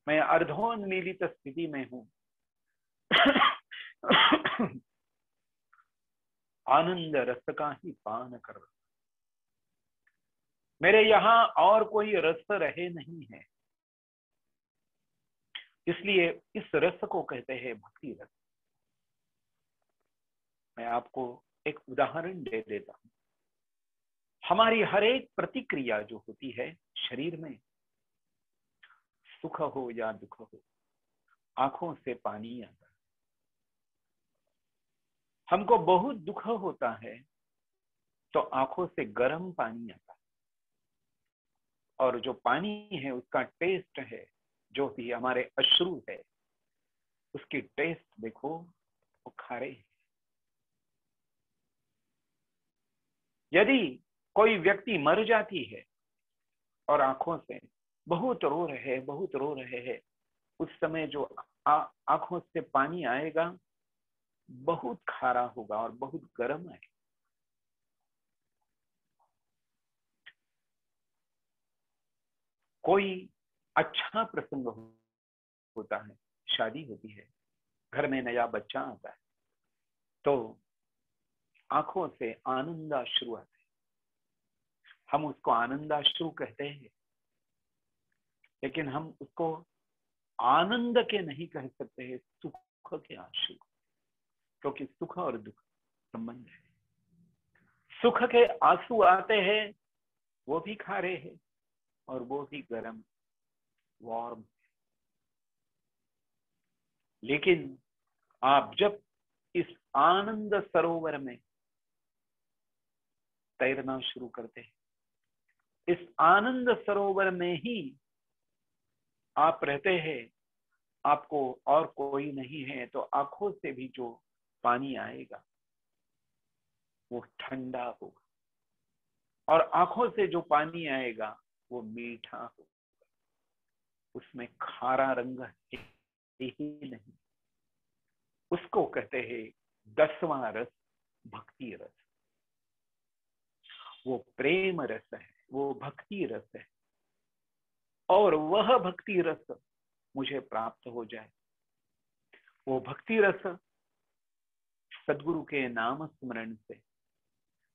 मैं अर्धोन्मीलित स्थिति में हूं, आनंद रस का ही पान कर रहा, मेरे यहाँ और कोई रस रहे नहीं है। इसलिए इस रस को कहते हैं भक्ति रस। मैं आपको एक उदाहरण दे देता हूं। हमारी हर एक प्रतिक्रिया जो होती है शरीर में, सुख हो या दुख हो, आंखों से पानी आता है। हमको बहुत दुख होता है तो आंखों से गर्म पानी आता है, और जो पानी है उसका टेस्ट है, जो भी हमारे अश्रु है उसकी टेस्ट देखो, वो खारे है। यदि कोई व्यक्ति मर जाती है और आंखों से बहुत रो रहे हैं, उस समय जो आंखों से पानी आएगा बहुत खारा होगा और बहुत गर्म है। कोई अच्छा प्रसंग होता है, शादी होती है, घर में नया बच्चा आता है, तो आंखों से आनंदाश्रु आते हैं। हम उसको आनंदाश्रु कहते हैं, लेकिन हम उसको आनंद के नहीं कह सकते हैं, सुख के आंसू, क्योंकि सुख और दुख संबंध है। सुख के आंसू आते हैं, वो भी खारे हैं और वो भी गर्म, वार्म। लेकिन आप जब इस आनंद सरोवर में तैरना शुरू करते हैं, इस आनंद सरोवर में ही आप रहते हैं, आपको और कोई नहीं है, तो आंखों से भी जो पानी आएगा वो ठंडा होगा, और आंखों से जो पानी आएगा वो मीठा होगा, उसमें खारा रंग है ही नहीं। उसको कहते हैं 10वां रस, भक्ति रस। वो प्रेम रस है, वो भक्ति रस है, और वह भक्ति रस मुझे प्राप्त हो जाए, वो भक्ति रस सदगुरु के नाम स्मरण से,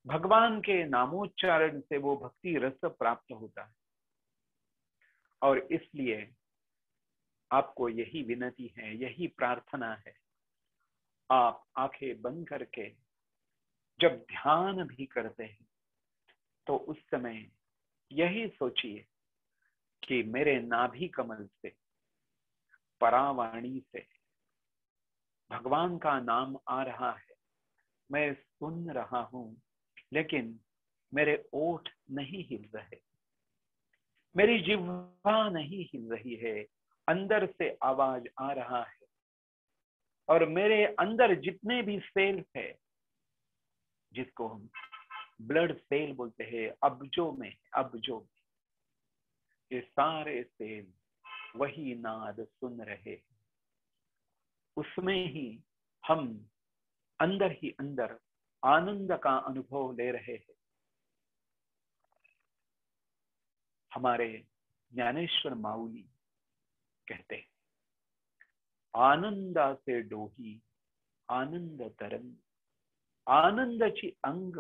भगवान के नामोच्चारण से वो भक्ति रस प्राप्त होता है। और इसलिए आपको यही विनती है, यही प्रार्थना है, आप आंखें बंद करके जब ध्यान भी करते हैं तो उस समय यही सोचिए कि मेरे नाभि कमल से, परावाणी से भगवान का नाम आ रहा है, मैं सुन रहा हूं, लेकिन मेरे ओठ नहीं हिल रहे, मेरी जिह्वा नहीं हिल रही है, अंदर से आवाज आ रहा है, और मेरे अंदर जितने भी सेल है, जिसको हम ब्लड सेल बोलते हैं, अब्जों में, ये सारे सेल वही नाद सुन रहे हैं। उसमें ही हम अंदर ही अंदर आनंद का अनुभव ले रहे हैं। हमारे ज्ञानेश्वर माऊली कहते हैं, आनंदा से डोही आनंद तरंग, आनंदची अंग।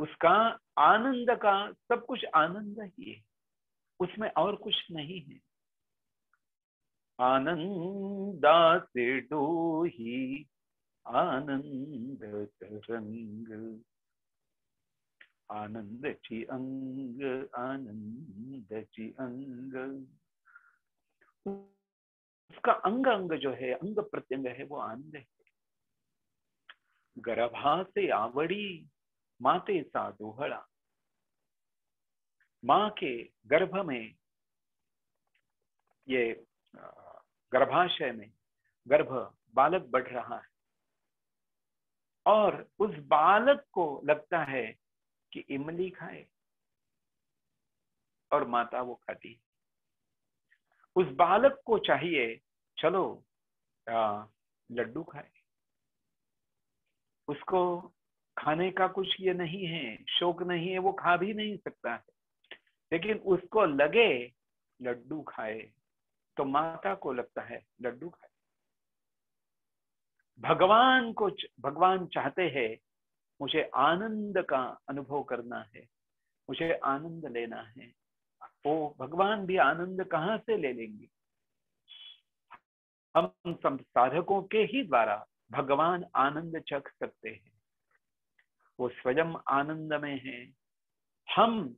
उसका आनंद का सब कुछ आनंद ही है, उसमें और कुछ नहीं है। आनंदा से डोही आनंद तरंग, आनंदची अंग, आनंदची अंग। उसका अंग अंग जो है, अंग प्रत्यंग है, वो आनंद है। गर्भा से आवड़ी माते सा दोहड़ा, माँ के गर्भ में, ये गर्भाशय में गर्भ बालक बढ़ रहा है, और उस बालक को लगता है कि इमली खाए, और माता वो खाती। उस बालक को चाहिए चलो लड्डू खाए, उसको खाने का कुछ ये नहीं है, शौक नहीं है, वो खा भी नहीं सकता है, लेकिन उसको लगे लड्डू खाए, तो माता को लगता है लड्डू खाए। भगवान चाहते हैं मुझे आनंद का अनुभव करना है, मुझे आनंद लेना है। वो भगवान भी आनंद कहाँ से ले लेंगे? हम सब साधकों के ही द्वारा भगवान आनंद चख सकते हैं। वो स्वयं आनंद में है। हम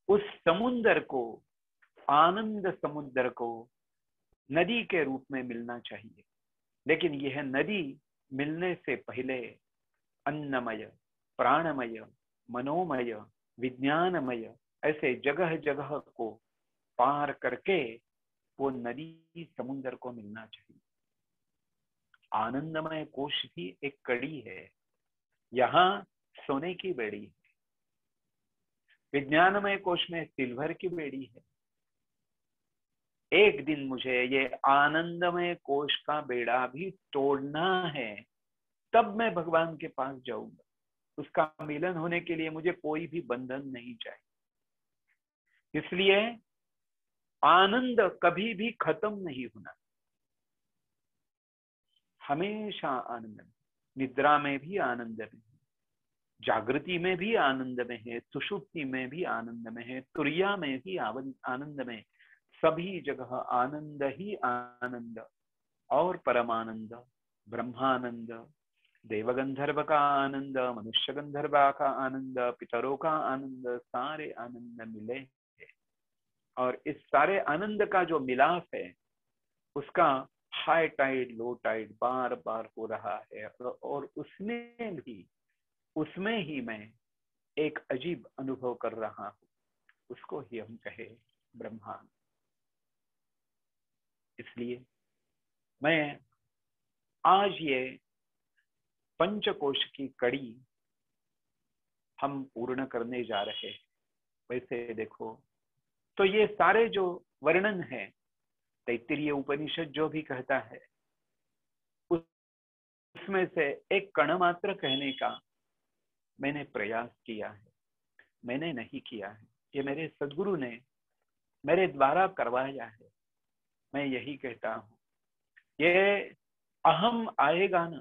उस समुद्र को, आनंद समुद्र को नदी के रूप में मिलना चाहिए, लेकिन यह नदी मिलने से पहले अन्नमय, प्राणमय, मनोमय, विज्ञानमय, ऐसे जगह जगह को पार करके वो नदी समुद्र को मिलना चाहिए। आनंदमय कोश भी एक कड़ी है, यहाँ सोने की बेड़ी है। विज्ञानमय कोश में सिल्वर की बेड़ी है। एक दिन मुझे ये आनंदमय कोश का बेड़ा भी तोड़ना है, तब मैं भगवान के पास जाऊंगा। उसका मिलन होने के लिए मुझे कोई भी बंधन नहीं चाहिए। इसलिए आनंद कभी भी खत्म नहीं होना, हमेशा आनंद में। निद्रा में भी आनंद में, जागृति में भी आनंद में है, सुषुप्ति में भी आनंद में है, तुरिया में भी आनंद में। सभी जगह आनंद ही आनंद, और परमानंद, ब्रह्मानंद, देवगंधर्व का आनंद, मनुष्य गंधर्वा का आनंद, पितरों का आनंद, सारे आनंद मिले हैं। और इस सारे आनंद का जो मिलाप है, उसका हाई टाइड लो टाइड बार बार हो रहा है, और उसमें ही मैं एक अजीब अनुभव कर रहा हूं। उसको ही हम कहे ब्रह्मांड। इसलिए मैं आज ये पंचकोश की कड़ी हम पूर्ण करने जा रहे हैं। वैसे देखो तो ये सारे जो वर्णन है, तैत्तिरीय उपनिषद जो भी कहता है, उसमें से एक कण मात्र कहने का मैंने प्रयास किया है, मैंने नहीं किया है, ये मेरे सदगुरु ने मेरे द्वारा करवाया है। मैं यही कहता हूँ, ये अहम आएगा ना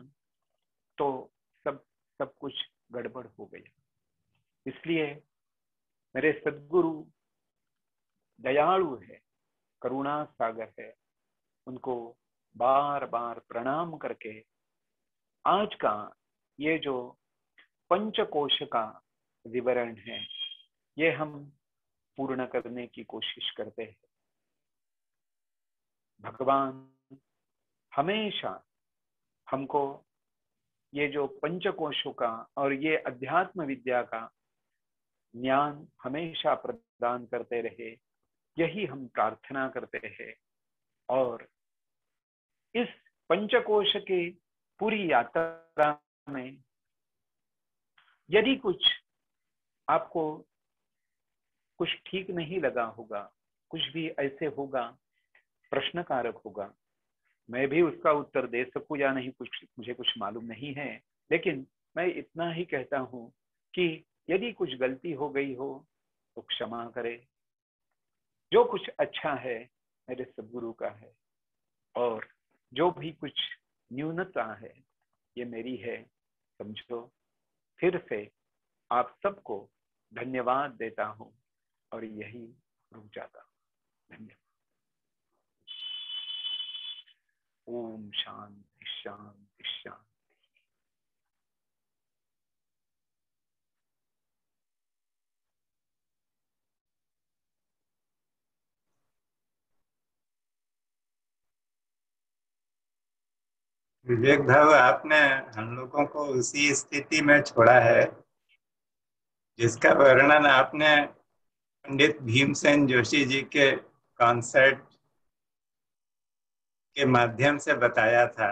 तो सब सब कुछ गड़बड़ हो गया। इसलिए मेरे सदगुरु दयालु है, करुणा सागर है, उनको बार बार प्रणाम करके आज का ये जो पंचकोश का विवरण है ये हम पूर्ण करने की कोशिश करते हैं। भगवान हमेशा हमको ये जो पंचकोशों का और ये अध्यात्म विद्या का ज्ञान हमेशा प्रदान करते रहे, यही हम प्रार्थना करते हैं। और इस पंचकोश की पूरी यात्रा में यदि कुछ आपको कुछ ठीक नहीं लगा होगा, कुछ भी ऐसे होगा प्रश्नकारक होगा, मैं भी उसका उत्तर दे सकूं या नहीं कुछ मुझे कुछ मालूम नहीं है, लेकिन मैं इतना ही कहता हूं कि यदि कुछ गलती हो गई हो तो क्षमा करे। जो कुछ अच्छा है मेरे सद्गुरु का है, और जो भी कुछ न्यूनता है ये मेरी है। समझो, फिर से आप सबको धन्यवाद देता हूं और यही रुक जाता हूं। धन्यवाद। ओम शांति शांति शांति। विवेक भाव, आपने हम लोगों को उसी स्थिति में छोड़ा है जिसका वर्णन आपने पंडित भीमसेन जोशी जी के कॉन्सर्ट के माध्यम से बताया था।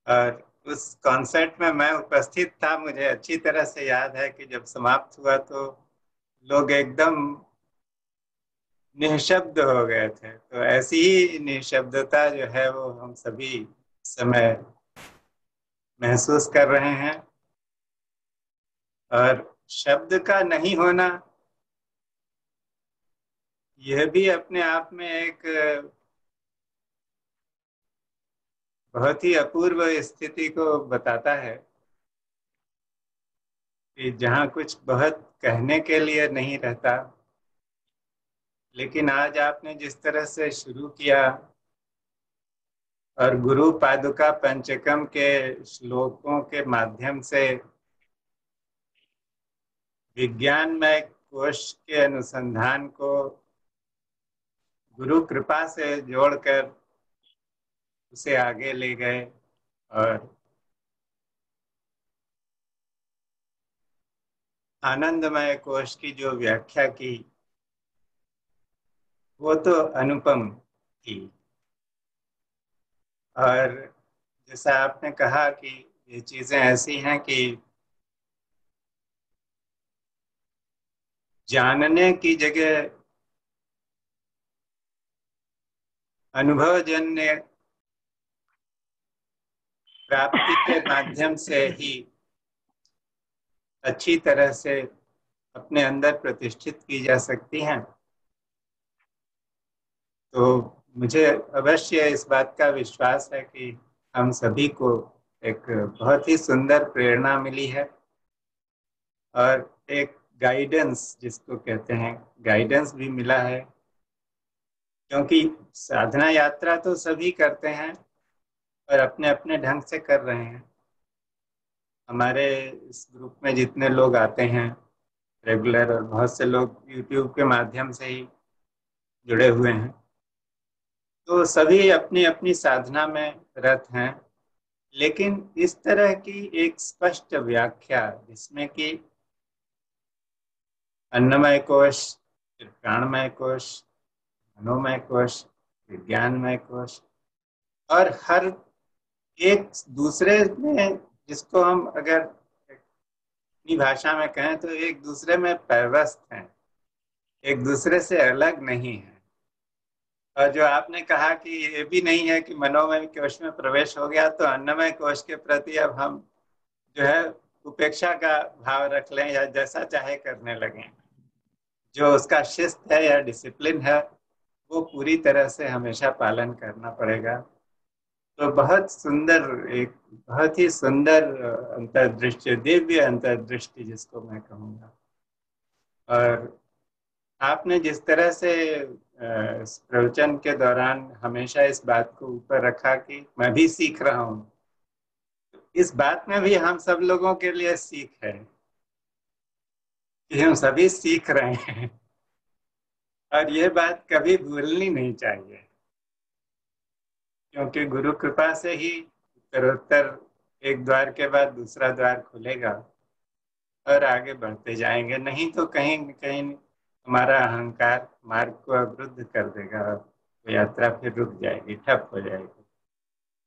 और उस कॉन्सर्ट में मैं उपस्थित था। मुझे अच्छी तरह से याद है कि जब समाप्त हुआ तो लोग एकदम निशब्द हो गए थे। तो ऐसी ही निशब्दता जो है वो हम सभी समय महसूस कर रहे हैं। और शब्द का नहीं होना यह भी अपने आप में एक बहुत ही अपूर्व स्थिति को बताता है कि जहाँ कुछ बहुत कहने के लिए नहीं रहता। लेकिन आज आपने जिस तरह से शुरू किया और गुरु पादुका पंचकम के श्लोकों के माध्यम से विज्ञानमय कोश के अनुसंधान को गुरु कृपा से जोड़कर उसे आगे ले गए और आनंदमय कोश की जो व्याख्या की वो तो अनुपम थी। और जैसा आपने कहा कि ये चीजें ऐसी हैं कि जानने की जगह अनुभवजन्य प्राप्ति के माध्यम से ही अच्छी तरह से अपने अंदर प्रतिष्ठित की जा सकती हैं। तो मुझे अवश्य इस बात का विश्वास है कि हम सभी को एक बहुत ही सुंदर प्रेरणा मिली है और एक गाइडेंस, जिसको कहते हैं गाइडेंस, भी मिला है। क्योंकि साधना यात्रा तो सभी करते हैं और अपने अपने ढंग से कर रहे हैं। हमारे इस ग्रुप में जितने लोग आते हैं रेगुलर, और बहुत से लोग यूट्यूब के माध्यम से ही जुड़े हुए हैं, तो सभी अपनी अपनी साधना में रत हैं। लेकिन इस तरह की एक स्पष्ट व्याख्या जिसमें कि अन्नमय कोश, फिर प्राणमय कोश, मनोमय कोश, विज्ञानमय कोश, और हर एक दूसरे में, जिसको हम अगर अपनी भाषा में कहें तो एक दूसरे में पैवस्त हैं, एक दूसरे से अलग नहीं है। और जो आपने कहा कि ये भी नहीं है कि मनोमय कोश में प्रवेश हो गया तो अन्नमय कोश के प्रति अब हम जो है उपेक्षा का भाव रख लें या जैसा चाहे करने लगें। जो उसका शिस्त है या डिसिप्लिन है वो पूरी तरह से हमेशा पालन करना पड़ेगा। तो बहुत सुंदर, एक बहुत ही सुंदर अंतर्दृष्टि, दिव्य अंतर्दृष्टि जिसको मैं कहूँगा। और आपने जिस तरह से इस प्रवचन के दौरान हमेशा इस बात को ऊपर रखा कि मैं भी सीख रहा हूँ, इस बात में भी हम सब लोगों के लिए सीख है कि हम सभी सीख रहे हैं। और ये बात कभी भूलनी नहीं चाहिए, क्योंकि गुरु कृपा से ही उत्तरोत्तर एक द्वार के बाद दूसरा द्वार खुलेगा और आगे बढ़ते जाएंगे। नहीं तो कहीं न कहीं हमारा अहंकार मार्ग को अवरुद्ध कर देगा, तो यात्रा फिर रुक जाएगी, ठप हो जाएगी।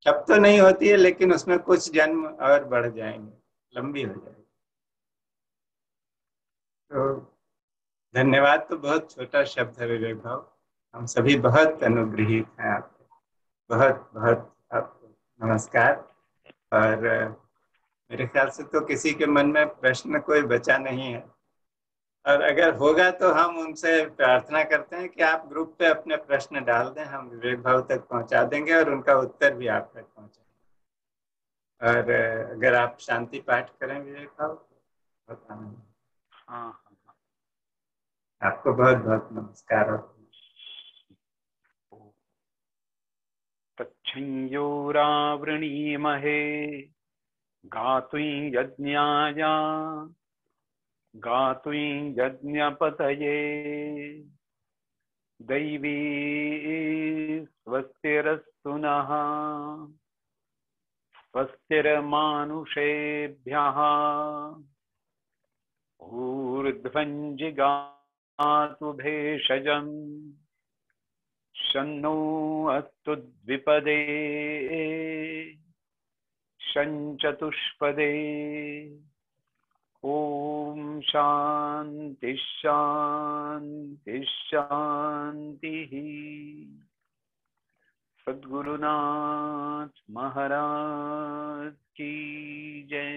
ठप तो नहीं होती है, लेकिन उसमें कुछ जन्म और बढ़ जाएंगे, लंबी हो जाएगी। तो धन्यवाद तो बहुत छोटा शब्द है विवेक भाव। हम सभी बहुत अनुग्रहित हैं आपके, बहुत बहुत आपको नमस्कार। और मेरे ख्याल से तो किसी के मन में प्रश्न कोई बचा नहीं है, और अगर होगा तो हम उनसे प्रार्थना करते हैं कि आप ग्रुप पे अपने प्रश्न डाल दें, हम विवेक भाव तक पहुंचा देंगे और उनका उत्तर भी आप तक पहुंचाएंगे। और अगर आप शांति पाठ करें विवेक भाव, बहुत आनंद। हाँ हाँ हाँ। आपको बहुत बहुत नमस्कार। तच्छंयोरावृणीमहे गातुं यज्ञाय गातुं यज्ञपतये दैवी स्वस्तिरस्तु नः स्वस्तिर्मानुषेभ्यः ऊर्ध्वं जिगातु भेषजम् शन्नो अस्तु द्विपदे शञ्चतुष्पदे। ओम शांति शांति शांति। सद्गुरुनाथ महाराज की जय।